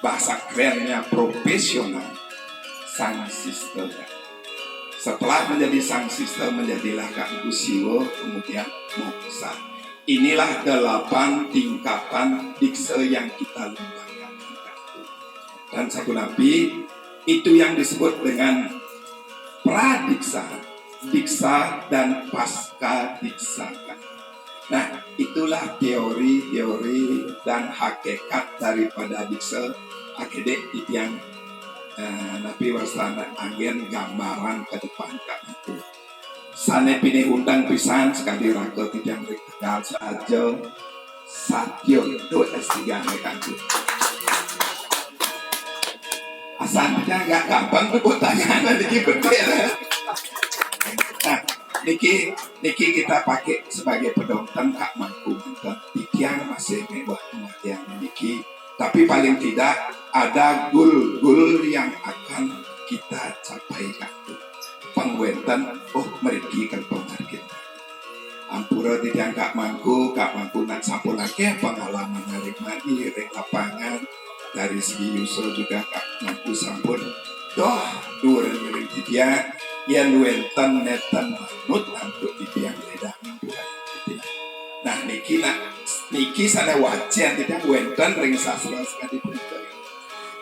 bahasa kerennya profesional sang sister. Setelah menjadi sang sister menjadilah Kak Mangku Siwo kemudian Moksa. Inilah 8 tingkatan Dikse yang kita lembagakan. Dan satu nabi itu yang disebut dengan pradiksa, diksa dan pasca diksa. Nah, itulah teori-teori dan hakikat daripada diksa. Akhirnya itu yang Nabi Wasana angin gambaran ke depan Kak itu. Sane pilih undang pisan sekali raga tidak tegal saja Satyo itu S3 mereka itu. Asalnya nggak gampang tuh tangan niki betul. Nah, niki kita pakai sebagai pedoman Kak Mangku tiang masih mewah yang niki. Tapi paling tidak ada gul yang akan kita capai itu. Pengwentan, meriki kan penghargaan. Ampura tiang Kak Mangku nak sampun lagi pengalaman hari mandi, ring lapangan dari segi usul juga Kak Mangku sampun. Dua ring tiang yang wentan netan manut untuk tiang lidah. Nah niki sana wajan tidak wentan ring sastra sekali pun.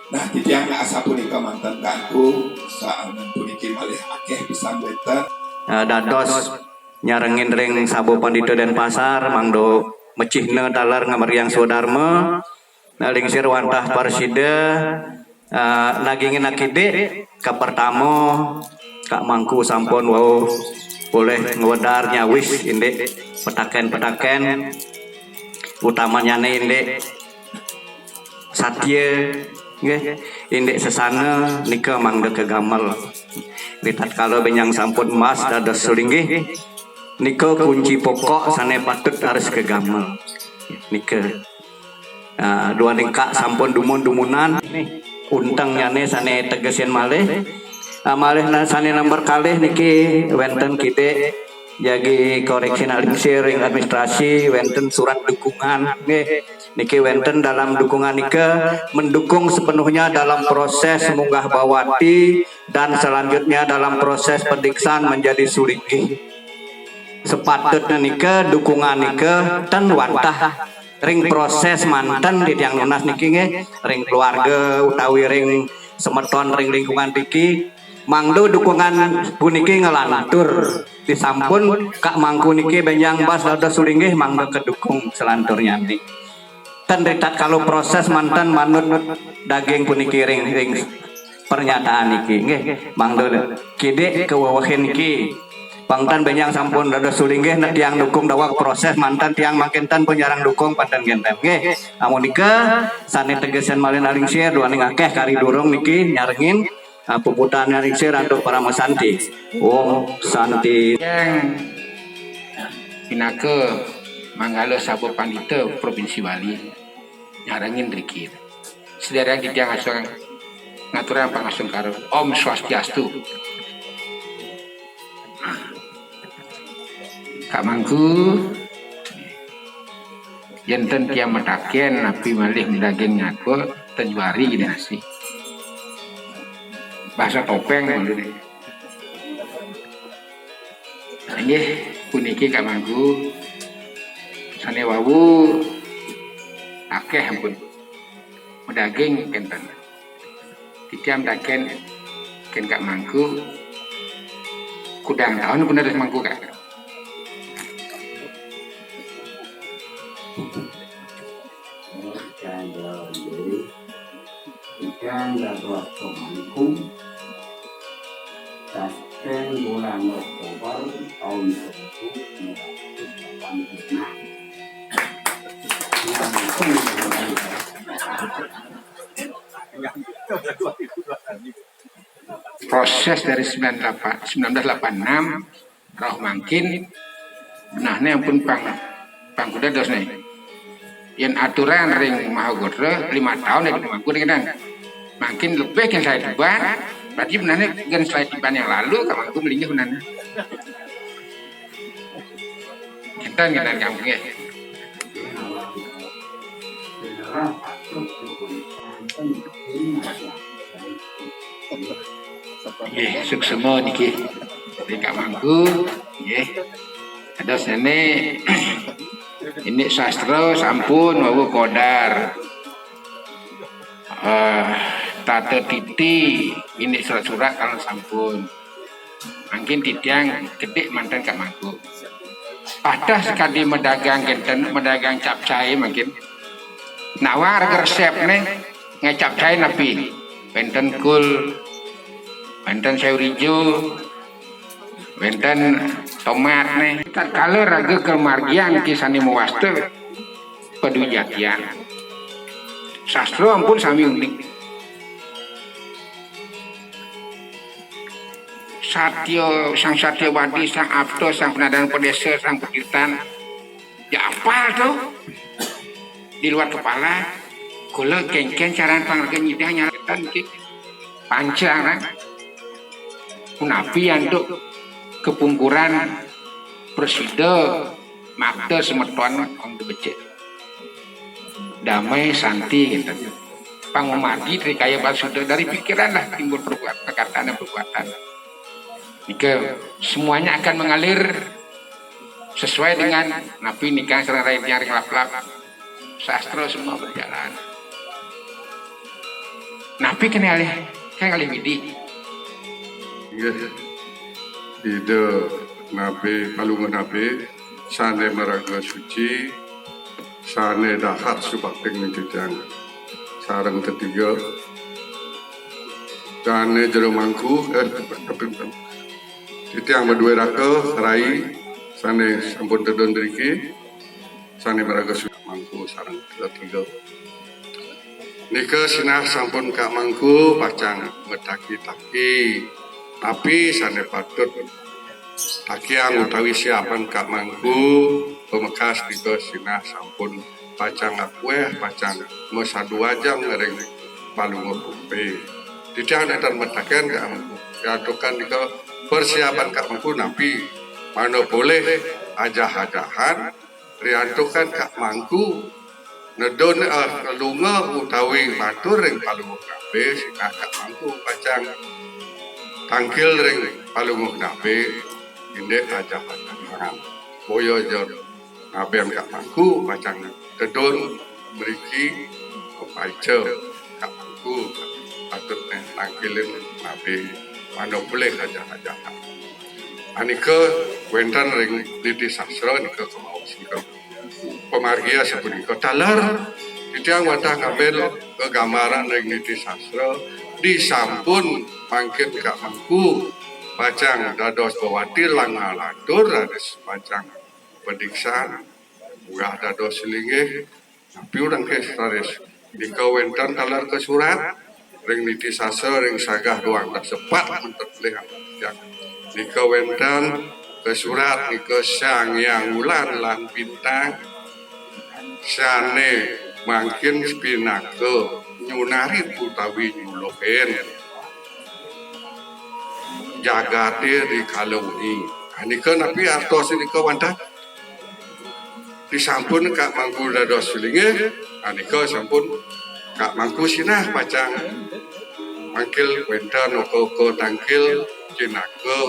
Nah tiang asa punika mantan Kangku saat puniki malih akeh pisan wentan. Dados nyarengin ring Sabo Pandita Denpasar mangdo mecihna dalar ngamariang Swadharma naling sirwantah Parsida nagingin akide ka pertamo Kak Mangku sampun wau boleh ngwedar nyawis indek petaken utamanya indek Satya nggih indek sesana nika mangda kegamel lihat kalau benyang sampun emas dados sulinggih nika kunci pokok sane patut harus kegamel nika dua ningkak sampun dumun-dumunan untang nyane sane tegesin malih Amalih sani nomor kalih niki wenten kite jagi koreksi nalingsir ring administrasi wenten surat dukungan nggih niki wenten dalam dukungan nika mendukung sepenuhnya dalam proses munggah bawati dan selanjutnya dalam proses pendiksaan menjadi sulinggih. Sepatutnya nika dukungan nika ten wantah ring proses manten di tiang lunas niki nggih ring keluarga utawi ring semeton ring lingkungan niki mangdo dukungan puniki ngelantur disampun Kak Mangku niki benjang bas dados sulinggih mangdo kedukung selanturnya nih. Ten ritat kalau proses mantan manut daging puniki ring pernyataan niki nggih mangdo kide kewawahin niki Pangtan benjang sampun dados sulinggih tiang dukung dawak proses mantan tiang makintan penjarang dukung panten genten nggih amun nika sane tegesen malin alingsir duaning akeh kari durung niki nyarengin puputan alingsir untuk para Santi. Santi yang pinake manggala sabo pandita provinsi Bali nyarengin rikir sedherek ditiang asung ngaturan pangasung karo Om Swastiastu. Kak Mangku yen tiang metaken api malih daging ngaku tenjuari gini nasi bahasa topeng malu nggih puniki Kak Mangku sane wawu akeh ampun daging kenten titiam daken ken Kak Mangku kudang tahun bener Mangku Kak ikan dapat Mangku Kaspen bulan Oktober tahun 1986. Proses dari 1986 roh mangkin benahnya pun pang kuda dos nih yang aturan ring Mahagodro 5 tahun ya di Mangku kan makin lebih yang saya tiba berarti benarnya kan saya tiba yang lalu Kak Mangku melingkih benarnya kita kamu ya suksema niki dari Kak Mangku ada sene ini sastra sampun wawu kodar tata titi ini surat-surat kalau sampun mungkin titiang gede mantan Kak Mangku pada sekali medagang genten medagang capcai mungkin nawar resep nih ngecapcai napi benten kul benten sayur hijau benten tomat nih kalau raga kemargian kisani mewaste pedujatian sastra ampun sami unik sang Satyawadi sang Abdo sang Penadan Pedesa sang Petirtan ya apa tuh di luar kepala kula kengken caran pangarga nyidah nyaratan ki panjang napi untuk kepungkuran presida makda semeton on becek damai santi gitu pangumargi dari kaya sudah dari pikiran lah timbul perkataan dan perbuatan jika semuanya akan mengalir sesuai dengan napi nikah serang rakyat yang lap-lap sastra semua berjalan napi kena alih kan alih widi ide nabi palungan nabi sane maraga suci sane dahat subakting nitijang sarang ketiga sane jero Mangku titiang berdua raka rai sane sampun tedon driki sane maraga suci Mangku sarang ketiga nika sinah sampun Kak Mangku pacang metaki-taki tapi sane patut takiang utawi siapan Kak Mangku pemekas nika sinah sampun pacang akueh pacang mesa 2 jam ngereng palung ope tidak ada metaken Kak Mangku diantukan nika persiapan Kak Mangku napi mana boleh ajah-ajahan riantukan Kak Mangku nedon lunga utawi matur ring palungguh nabe sing Kak Mangku pacang tangkil ring palungguh nabe indek ajah-ajahan boyo jor nabe Kak Mangku pacang nedon mriki pepaice Kak Mangku patut tangkilin nabe mana boleh ajah-ajahan anika wenten ring Niti Sastra nika kemau singkep pemargia sapunika talar titiang watah ngambil kegambaran ring Niti Sastra disampun mangkin Kak Mangku pacang dados bawati langalatur dados pacang pediksan ulah dados linggih tapi urang kesaris nika wenten talar ke surat ring Niti Sastra ring sagah doang tersepat untuk lihat nika wenten ke surat nika Sang Hyang Wulan lan Bintang sane mangkin spinake nyunari utawi nyulohen jagate di kalungi nika napi artos nika wantah disampun Kak Mangku dados linggih nika sampun Kak Mangku sinah pacang mangkil wenten uga tangkil jinake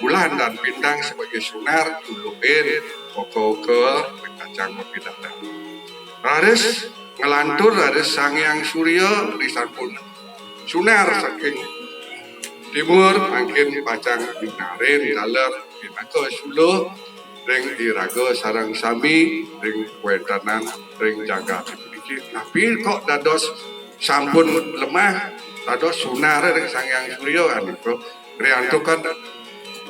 bulan dan bintang sebagai sunar tuluin uga pacang pepidatan raris ngelantur raris Sang Hyang Surya disampun sunar saking timur mangkin pacang nyunarin daler binaka suluh ring iraga sareng sami ring wetanan ring jagat iki tapi kok dados sampun lemah dados sunar ring Sang Hyang Surya anika riantukan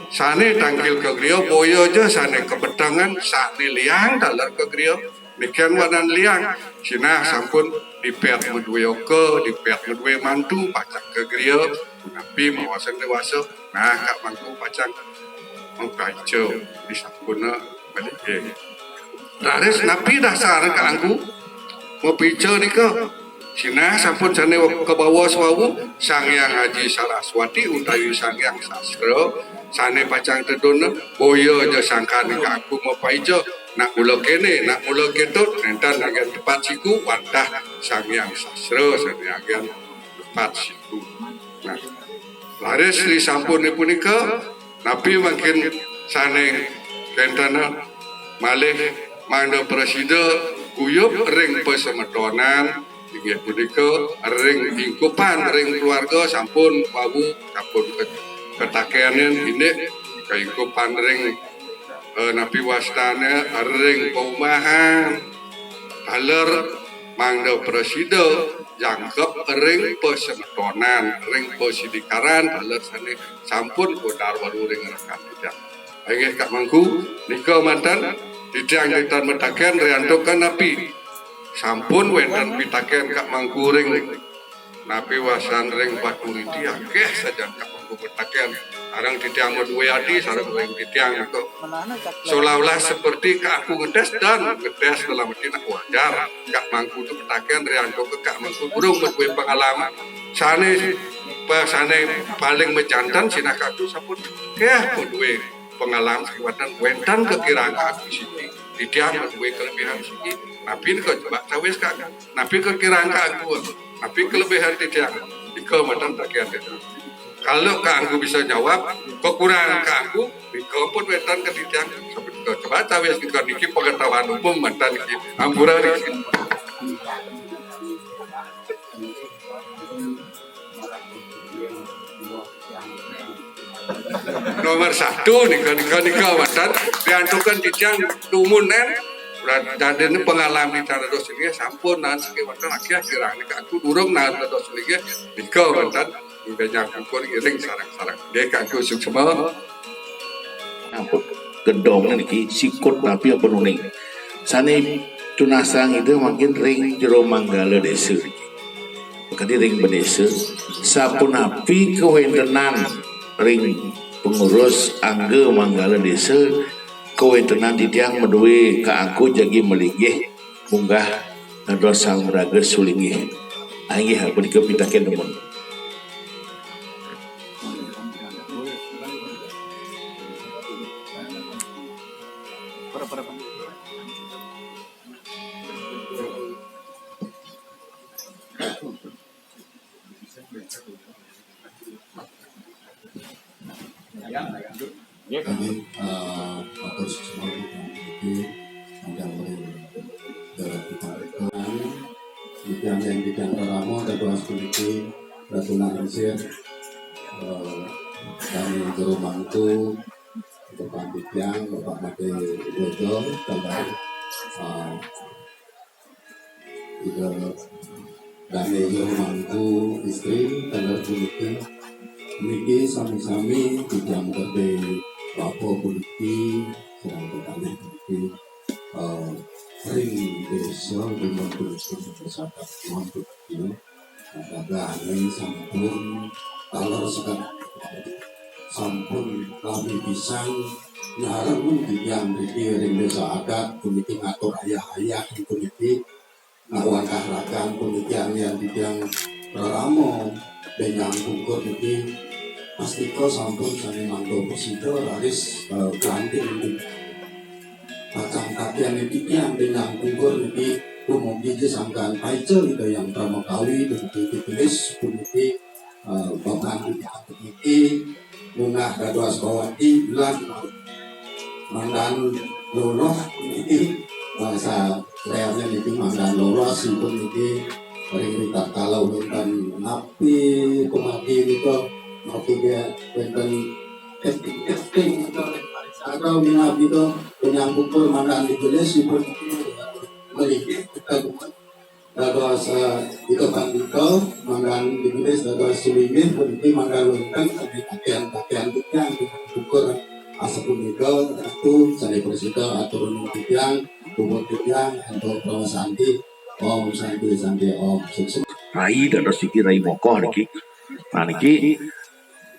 sane tangkil ke griya boyo aja sane kebetangan sane liang dalar ke griya nikian wanan liang sinah sampun dipet medue oke dipet medue mantu pacang ke griya napi mawasan dewasa nah Kak Mangku pacang mengkaco disampuna balik raris napi dasar Kak Mangku mau pico nika sinah sampun sane ke bawah sawu Sang Hyang Haji Saraswati utawi Sang Hyang Sastra sane pacang tedona boyo aja sangkane Kak aku mau paijo nak mula kene nak mula ketut nentan agen tepat siku wantah Sang Hyang Sastra sane agen tepat siku nah laris li sampun punika napi makin sane kentana malih mangda presida kuyup ring pesemetonan inggih punika ring lingkupan ring keluarga sampun wawu sampun ketakeanen indek kaingkupan ring napi wastane ring paumahan taler mangda presida jangkep ring pesemetonan ring pesidikaran taler sane sampun kodar walu ring rekan tidak inggih Kak Mangku nika mantan ditiang ditan metaken riantokan napi sampun wenten pitaken Kak Mangku ring napi wasan ring paturiti akeh saja Kak Mangku pitaken arang titiang medue adi sareng ring titiang kok seolah-olah seperti Kak aku ngedes dan ngedes dalam arti nak wajar Kak Mangku itu pitaken rianto ke Kak Mangku burung medue pengalaman sane paling menjantan sinah Kak aku sampun keh medue pengalaman sewatan wenten kekiraan Kak aku sini titiang medue kelebihan sini napi kau coba cawis Kak napi kekiraan Kak aku napi kelebihan titiang ika matan takian titiang kalau Kak aku bisa jawab kekurangan Kak aku ika pun wetan ke titiang coba cawis kita niki pengetahuan umum mantan niki ampura niki nomor 1 nika mantan diantukan titiang tumunen dan ini pengalaman cara dos ini sampun nan sekian akhir kira ini aku durung nan dos ini nika mantan banyak ukur iring sarang-sarang dia aku sukses ampun gendong niki sikut napi apa nuning sane tunasang itu makin ring jero Manggala desa kadi ring bedesa sapun napi kewentenan ring pengurus angge Manggala desa kewentenan titiang medue Kak aku jagi melinggih munggah ngados sang braga sulinggih anggih aku dikepitaken demun Kami atur semua itu ada yang bidang ramo ada dua seperti Ratuna Ansir kami Juru Mangku Bapak Bidang Bapak Made Wedo tambah juga kami Juru Mangku istri tambah politik memiliki sami-sami bidang terbaik Bapak politik sedang bertanya politik ring desa dengan politik bersama untuk itu ada yang sampun kalau sekarang sampun kami bisa nyaran yang ring desa adat politik atau ayah-ayah politik ngawangkah rakan politik yang bidang ramo dan yang bungkur ini pasti kau sampun kami mantau persido laris kelanting macam kakian ini yang dengan bungkur ini mungkin disangkaan paicel itu yang pramukawi dan ditulis politik bapak ini munah dados bawati bulan mandan lolos ini bahasa learnya ini mandan lolos simpun ini cerita kalau bukan napi kemati itu napi dia bukan casting atau napi itu penyambung mandan ditulis simpun melihat kita bukan dados itu kan itu mandan ditulis dados sulingin berarti mandan lontan di pakaian yang diukur asapun itu saya bersita aturun yang kubur yang untuk santi Om santi Om sukses Rai dan Rosiki Rai Mokoh niki. Nah niki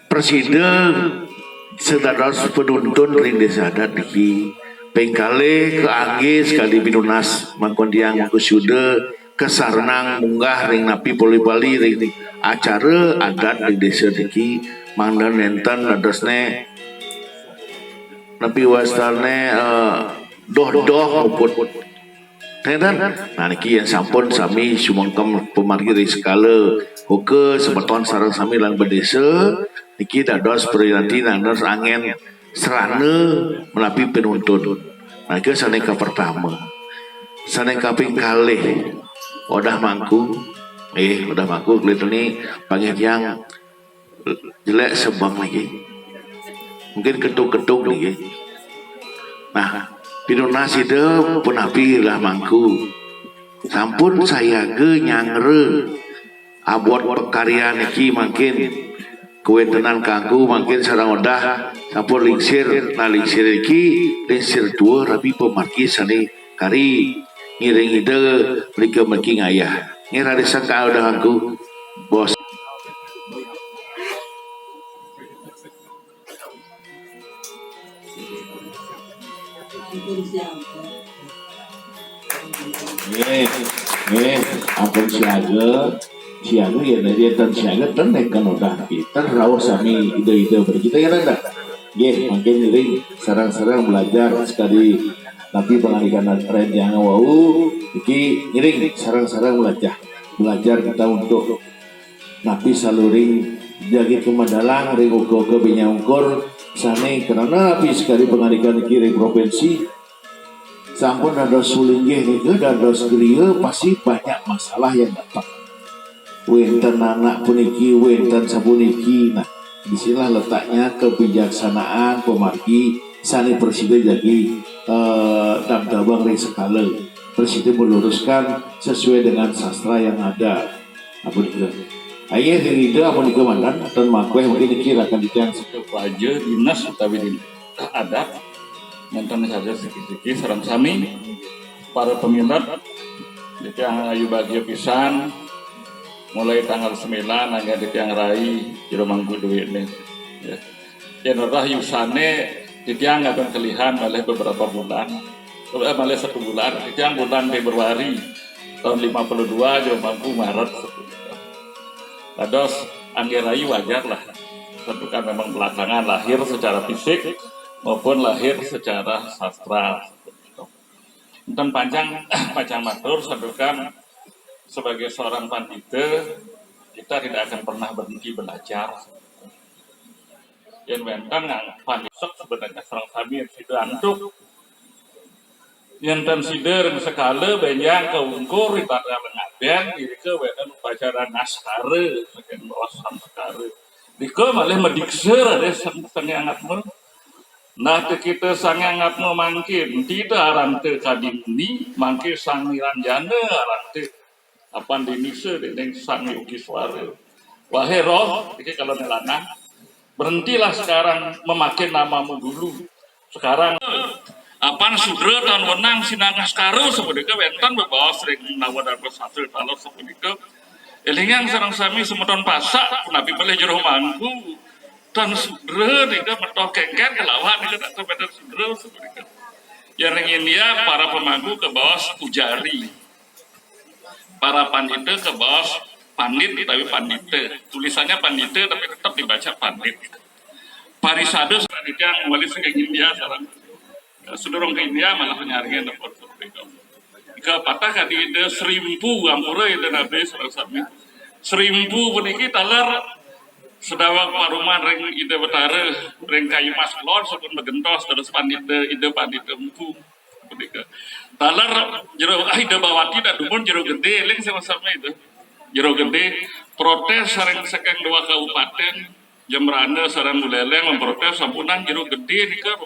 presiden sedados penuntun ring desa adat niki pengkale ke angge sekali pinunas mangkon diang kusude kesarnang munggah ring napi poli-poli ring acara adat ring desa niki mangdan nenten adosne napi wastarne doh-doh maupun Tenan, nah niki yang sampun sami sumangkem pemargi ring skala hoke sebeton sareng sami lan bedesa niki dados priyanti nanos angin serana melapi penuntun. Nah ke saneka pertama saneka ping kalih udah mangku kelihatan ni panggil yang jelek sebang lagi mungkin ketuk-ketuk lagi. Nah pinunas itu pun api lah mangku sampun saya ge nyangre abot pekarya niki makin kue tenan kangku makin sarang odah sampun lingsir nah lingsir iki lingsir dua rabi pemarki sani kari ngiring ide mereka merki ngayah ngira disangka udah kangku bos ampun siaga ya dari dan siaga kan udah kita rawat sami ide-ide berkita ya nanda makin ring sarang-sarang belajar sekali tapi pengadilan tren yang wau iki ngiring sarang-sarang belajar kita untuk napi saluring jagi kemadalang ring ugo binyangkur sane karena napi sekali pengadilan kiri provinsi sampun ada sulinggih itu dan dos griya pasti banyak masalah yang datang. Wenten anak puniki, wenten sapuniki. Nah, disinilah letaknya kebijaksanaan pemargi sani presiden jadi dabang ring sekala. Presiden meluruskan sesuai dengan sastra yang ada. Apa itu? Ayah diri itu apa itu mandan atau makweh mungkin dikira akan ditang aja dinas utawi di adat nonton saja sedikit sarang sami para peminat di tiang ayu bagio pisan mulai tanggal 9 hingga di tiang rai jero mangku duit ini ya norah yusane di tiang akan kelihan oleh beberapa bulan malah 1 bulan di tiang bulan Februari tahun 52 jero mangku Maret Lados angger rayu wajar lah tentu kan memang belakangan lahir secara fisik maupun lahir secara sastra. Enten panjang matur sadukan sebagai seorang pandita kita tidak akan pernah berhenti belajar. Yang bentang nggak pandisok sebenarnya serang sami situ antuk. Yang tan sider sekala benjang keungkur ibarat mengaben diri ke wedan upacara naskare sekian bawas naskare. Diko malah medikser ada sangangatmu. Nah kita sangangatmu mangkin tidak arante kadimni mangkin sangiran jana arante apa dinise dengan sangi ukiswara. Wahai roh, ini kalau nelanang berhentilah sekarang memakai namamu dulu. Sekarang apan sudra dan wenang sinangah sekarang sebenarnya wentan berbawa sering nawadar bersatu kalau sebenarnya elingang sarang sami semeton pasak nabi boleh jero mangku dan sudra nika metok kengker kelawan nika tak bener sudra sebenarnya yang ingin dia para pemangku ke bawah pujari para pandita ke bawah pandit tapi pandita tulisannya pandita tapi tetap dibaca pandit parisade sebenarnya wali sing India sarang sudorong ke India malah nyaringin dapat mereka. Jika patah kali itu 1000 ampura itu nabi selesai 1000 puniki talar sedawak paruman ring ide betara ring kayu mas lor sokon begentos terus ide pandita empu mereka talar jero ide bawati dan dumun jero gede ling sama-sama itu jero gede protes sareng sekeng 2 kabupaten Jembrana sareng Buleleng memprotes sampunan jero gede nika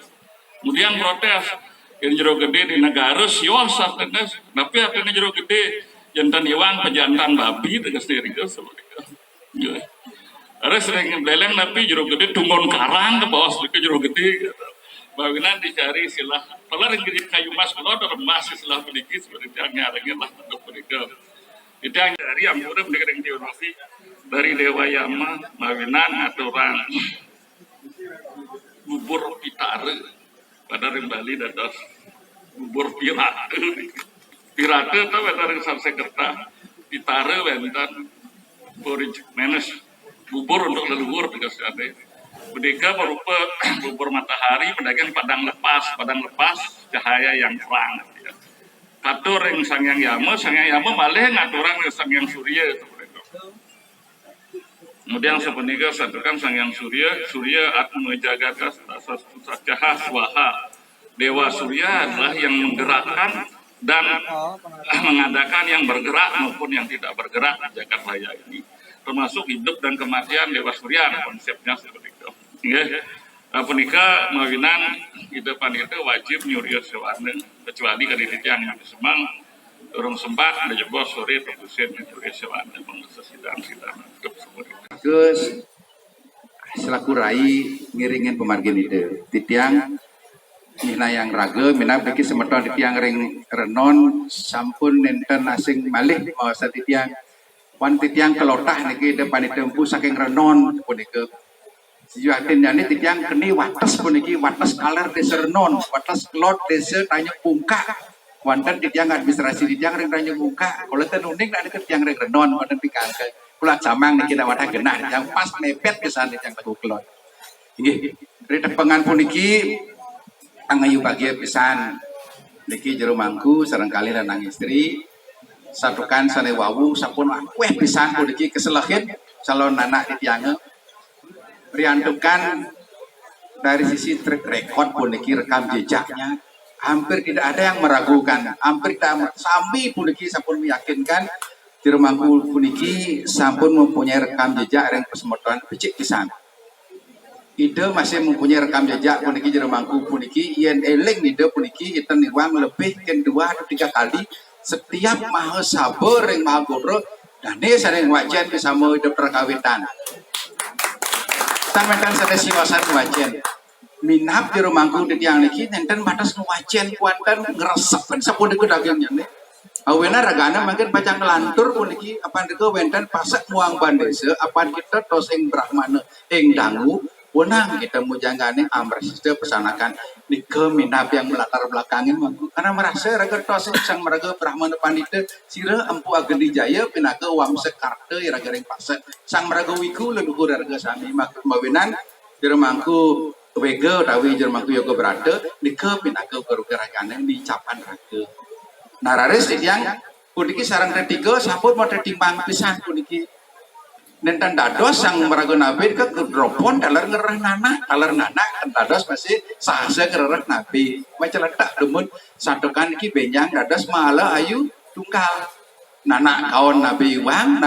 kemudian protes yang jero gede di negara sios artinya tapi artinya jero gede jantan iwan pejantan babi tegas diri ke sebenarnya ada sering beleng tapi jero gede tunggon karang ke bawah ke jero gede bagian dicari silah pelar yang gede kayu mas kalau ada emas silah sedikit sebenarnya ngarengin lah untuk mereka itu yang dari ampura mereka yang teologi dari Dewa Yama mawinan aturan bubur pitare pada Bali dados bubur pirate itu pada Sanskerta pitare wenten porij menes bubur untuk leluhur tegas ade Merdeka berupa bubur matahari pedagang padang lepas cahaya yang terang ya. Katur yang sangyang yama malih ngaturang sangyang surya kemudian sepenika satukan sangyang surya atma jagata sacaha swaha dewa surya adalah yang menggerakkan dan mengadakan yang bergerak maupun yang tidak bergerak di jagat raya ini termasuk hidup dan kematian dewa surya konsepnya seperti itu ya punika mawinan hidupan itu wajib nyuria sewarna kecuali kali yang semang urung sempat ada jebos sore tebusin nyuria sewarna mengesesidang sidang hidup seperti itu Gus selaku rai ngiringin pemargin itu titiang mina yang raga mina bagi semeton titiang ring renon sampun nenten asing malih mau titiang wan titiang kelotah niki depan tempu saking renon punike sijuatin jane titiang keni wates puniki wates kaler desa renon wates kelot desa tanya pungka wanten titiang administrasi titiang ring tanya pungka kalau tenuning nak deket titiang ring renon wanten pikang pulang camang niki dak wadah genah yang pas mepet pisan yang teguh kelot nggih dari tepengan puniki angayu bagi pisan niki jero mangku sareng kali lanang istri satukan sane wawu sampun weh pisan puniki keselehin calon anak titiange riantukan dari sisi track record puniki rekam jejaknya hampir tidak ada yang meragukan hampir tidak sami puniki sampun meyakinkan di rumahku puniki sampun mempunyai rekam jejak yang persemotoran becik pisan. Ide masih mempunyai rekam jejak puniki di rumahku puniki yen eling ide puniki iten niwang lebih ke 2 atau 3 kali setiap maha sabar yang maha goro dan ini sering wajan bersama hidup perkawitan. Sampeyan sada siwasan wajan. Minap di rumahku di tiang niki nenten batas wajan kuantan ngresep sapun deku dagingnya nih. Awena ragana makin pacang kelantur puniki apan deko wenten pasak muang bandese apan kita tos ing brahmana ing dangu wenang kita mujangane amresiste pesanakan nike minap yang melatar belakangin mangku karena merasa raga tos sang meraga brahmana pandita sira empu agendi jaya pinaka wamsek karte raga ring pasak sang meraga wiku leluhur raga sami mawinan jero mangku wege utawi jero mangku yoga berada nike pinaka baru geragane dicapan raga Nararis yang puniki sarang ketiga sampun model timbang pisan puniki nenten dados sang maraga nabi ke kedropon dalar ngerah nana dados masih sahasa ngerah nabi macam letak demun santukan iki benjang dados malah ayu tunggal nana kawan nabi Iwang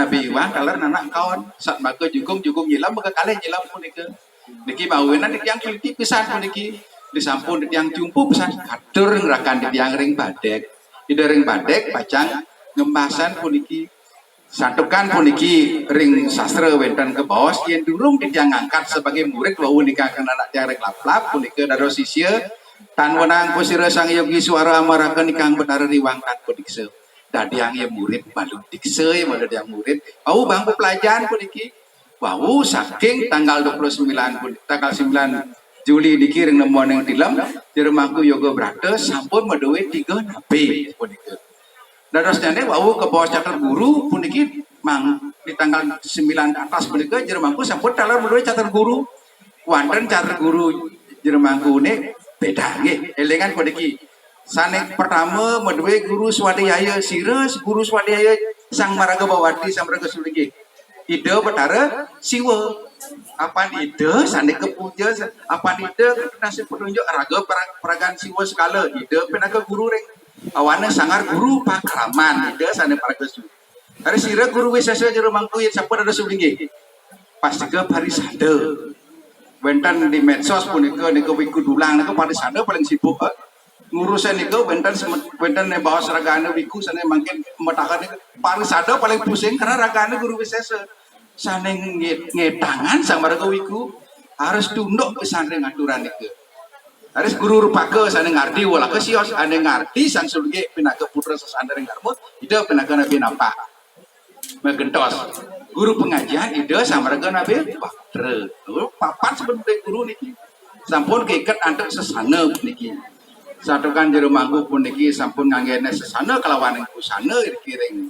dalar nana kawan saat maka jugum nyilam maka kalih nyilam puniki niki bawena dik yang kiliti pisan puniki disampun dik yang jumpu pisan kadur ngerakan dik yang ring badek ring badek pacang ngembasan puniki santukan puniki ring sastra wenten ke bawah yang durung yang ngangkat sebagai murid wau nikakan anak yang lap-lap puniki dados sisya tan wenang kusira sang yogi suara amaraken ikang benar riwangkat puniki dadi yang murid balu dikse model yang murid wau bangku pelajaran puniki wau saking tanggal 29 tanggal 9 Juli dikiring nemon yang dilam diremangku yoga brata sampun meduwe 3 nabi puniki dados jane wau ke bawah catur guru puniki mang di tanggal 9 ke atas puniki jeremangku sampun talar meduwe catur guru wonten catur guru jeremangku ne beda nggih elengan puniki sanek pertama meduwe guru swadhyaya sires guru swadhyaya sang maraga bawati sang maraga sulinggi ide betara siwa apa ide sanek kepuja apa ide nasib petunjuk raga peragan siwa skala ide penaga guru ring awana sangar guru pakraman ide sanek paraga su hari sira guru wisesa jero mangku yen sampun ada sulinggi pas tiga parisada wenten di medsos punika nika wiku dulang nika parisada paling sibuk ngurusan niku benten bawa seragane wiku sane mangkin metakan parisada paling pusing karena ragane guru wisesa sane ngetangan sang maraga wiku harus tunduk ke sane ngaturan niku harus guru rupake sane ngarti wala ke sios ane ngarti sang sulge pinaga putra sesandere ngarmo ide pinaga nabi napa megentos guru pengajian ide sang maraga nabi baktre papan sebenarnya guru niki sampun keiket antuk sesana niki satukan jero mangku pun niki sampun nganggene sesana kelawan busana kiring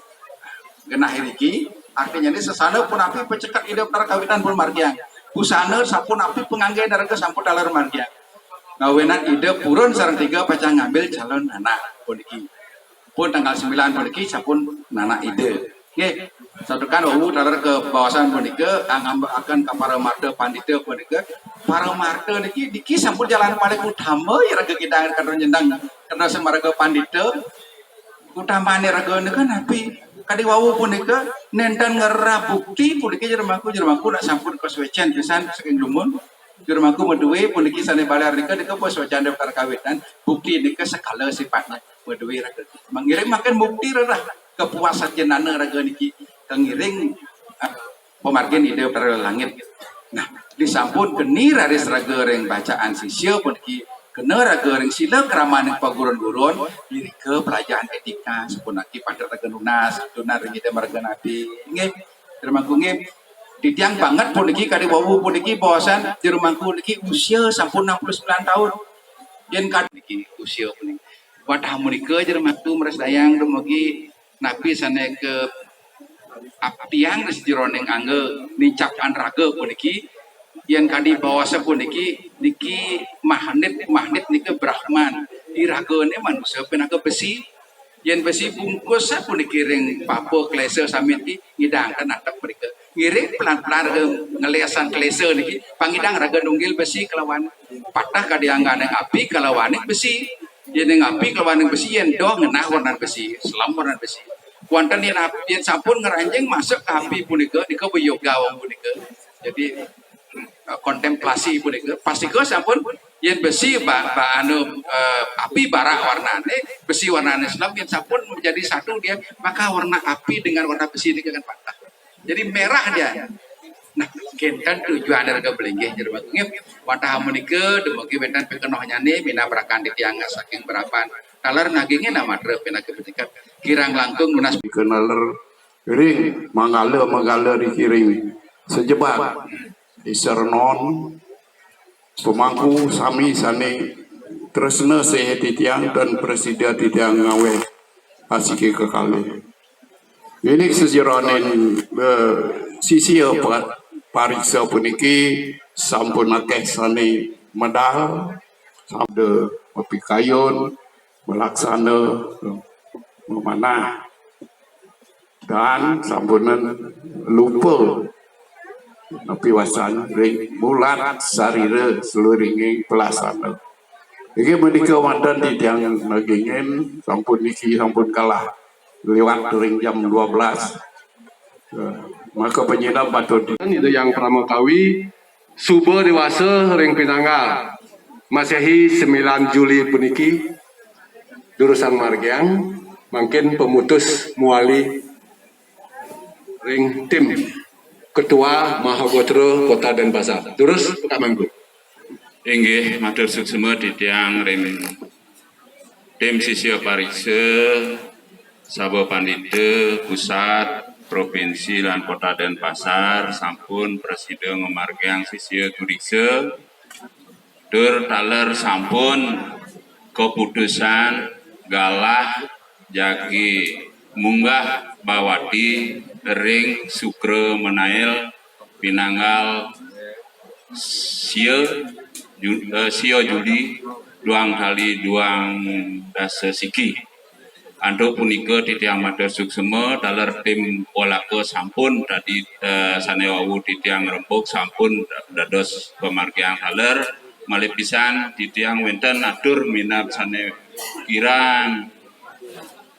genah iki artinya ini sesana pun api pecekat ide perkawinan pun margian busana sampun api pengangge darga sampun dalar margian ngawenan ide purun sareng 3 pacang ngambil calon anak pun niki pun tanggal 9 pun niki sampun nana ide nggih satukan wau dalar ke bawasan pun niki akan ka para marda pandita pun niki para marda niki sampun jalan paling utama ya raga kita kadang nyendang karena semaraga pandita utamane raga nika nabi kadi wau punika nenten ngerah bukti puniki jeremangku nak sampun kesuwecen pisan saking lumun jeremangku meduwe puniki sane balar nika pos wajan daftar kawinan bukti nika skala sifatnya meduwe raga mangiring makan bukti rarah kepuasan jenana raga niki kangiring pemargin ide para langit nah disampun geni raris raga ring bacaan sisya puniki kena raga ring sila keramaning paguron-guron diri ke pelajaran etika sepunaki pada raga nunas dunar ring ide marga nabi nggih diremangku nggih ditiang banget puniki kadi wau puniki bawasan diremangku niki usia sampun 69 tahun yen kadiki usia puniki watah munika diremangku meres dayang dumugi nabi sane ke aptiang res jeroning angge nicapan raga puniki yang kadi bawasa puniki niki magnet niki Brahman iragane manusia penaga besi yang besi bungkus puniki ring papo klese samit ki ngidangkan atap mereka ngiring pelan-pelan ngeleasan klese niki pangidang raga nunggil besi kelawan patah kadiangan api kelawan besi yen api kelawan besi yen do ngenah warna besi selam warna besi wonten yen api yen sampun ngeranjing masuk ke api punika nika yoga wong punika jadi kontemplasi punika pastika sampun yen besi api bara warnane besi warnane Islam yen sampun menjadi satu dia maka warna api dengan warna besi ini akan patah jadi merah dia nah kenten tujuan harga belenggeh jadi batungnya watah menika dumugi wenten pikenoh nyane mina berakan ditiang saking berapan kalar nagingnya nama drep pina kebetika kirang langkung lunas kenaler ring mangala dikiring sejebat isernon pemangku sami sane tresna sehati tiang dan presida tiang ngawe asike kekali ini sejaranen sisi pariksa puniki sampun akeh sane medal sabda pepikayun melaksana memanah dan sampunan lupa napi wasan ring bulat sarira seluruh pelaksana. Ini menikah mandan di tiang nagingin sampun niki sampun kalah lewat ring jam 12. Maka penyinap patut itu yang Pramukawi subuh dewasa ring pinanggal Masehi 9 Juli puniki jurusan Margiang makin pemutus muali ring tim Ketua Mahagotro Kota Denpasar. Terus Pak Mangku. Inggih matur suksema ditiang ring tim sisya pariksa Sabo Pandita Pusat Provinsi lan Kota Denpasar sampun presiden ngemargiang sisya duriksa tur taler sampun keputusan galah jagi munggah bawati ring Sukre Menail Pinanggal Sio Juli duang kali duang dasa siki anduk punika titiang matur suksema taler tim polake sampun tadi sanewawu titiang rempuk sampun dados pemargiang taler malih pisan titiang wenten atur minat sane kirang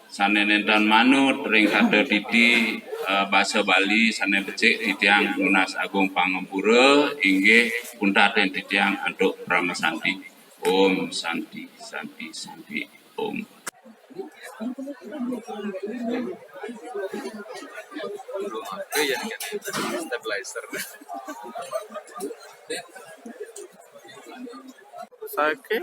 sane nentan manut ring kader titi bahasa Bali sane becik titiang Lunas Agung Pangempura inggih puntaten titiang anduk Pramasanti. Om Santi Santi Santi Om. Stabilizer. Oke.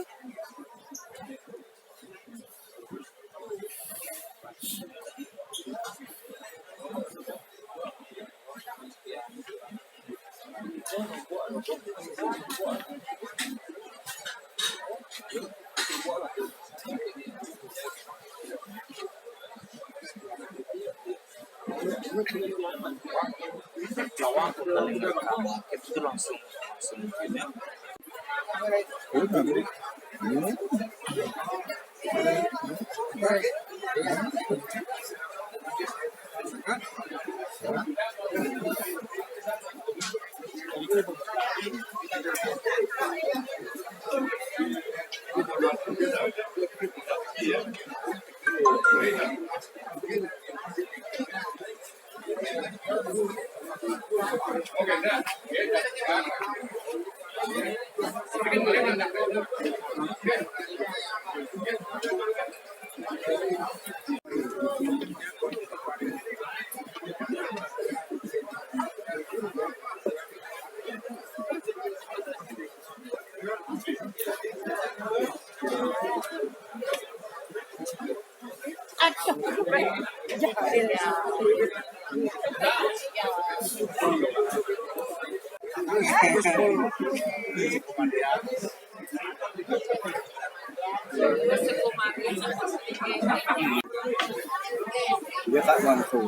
Dia tak mampu.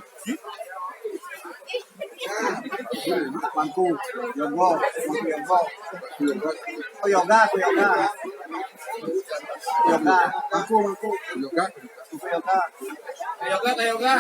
Tak mampu. Yoga, yoga. Oh yoga, yoga. Yoga, mampu. Yoga. Yoga. Yoga, yoga.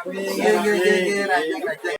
Iya,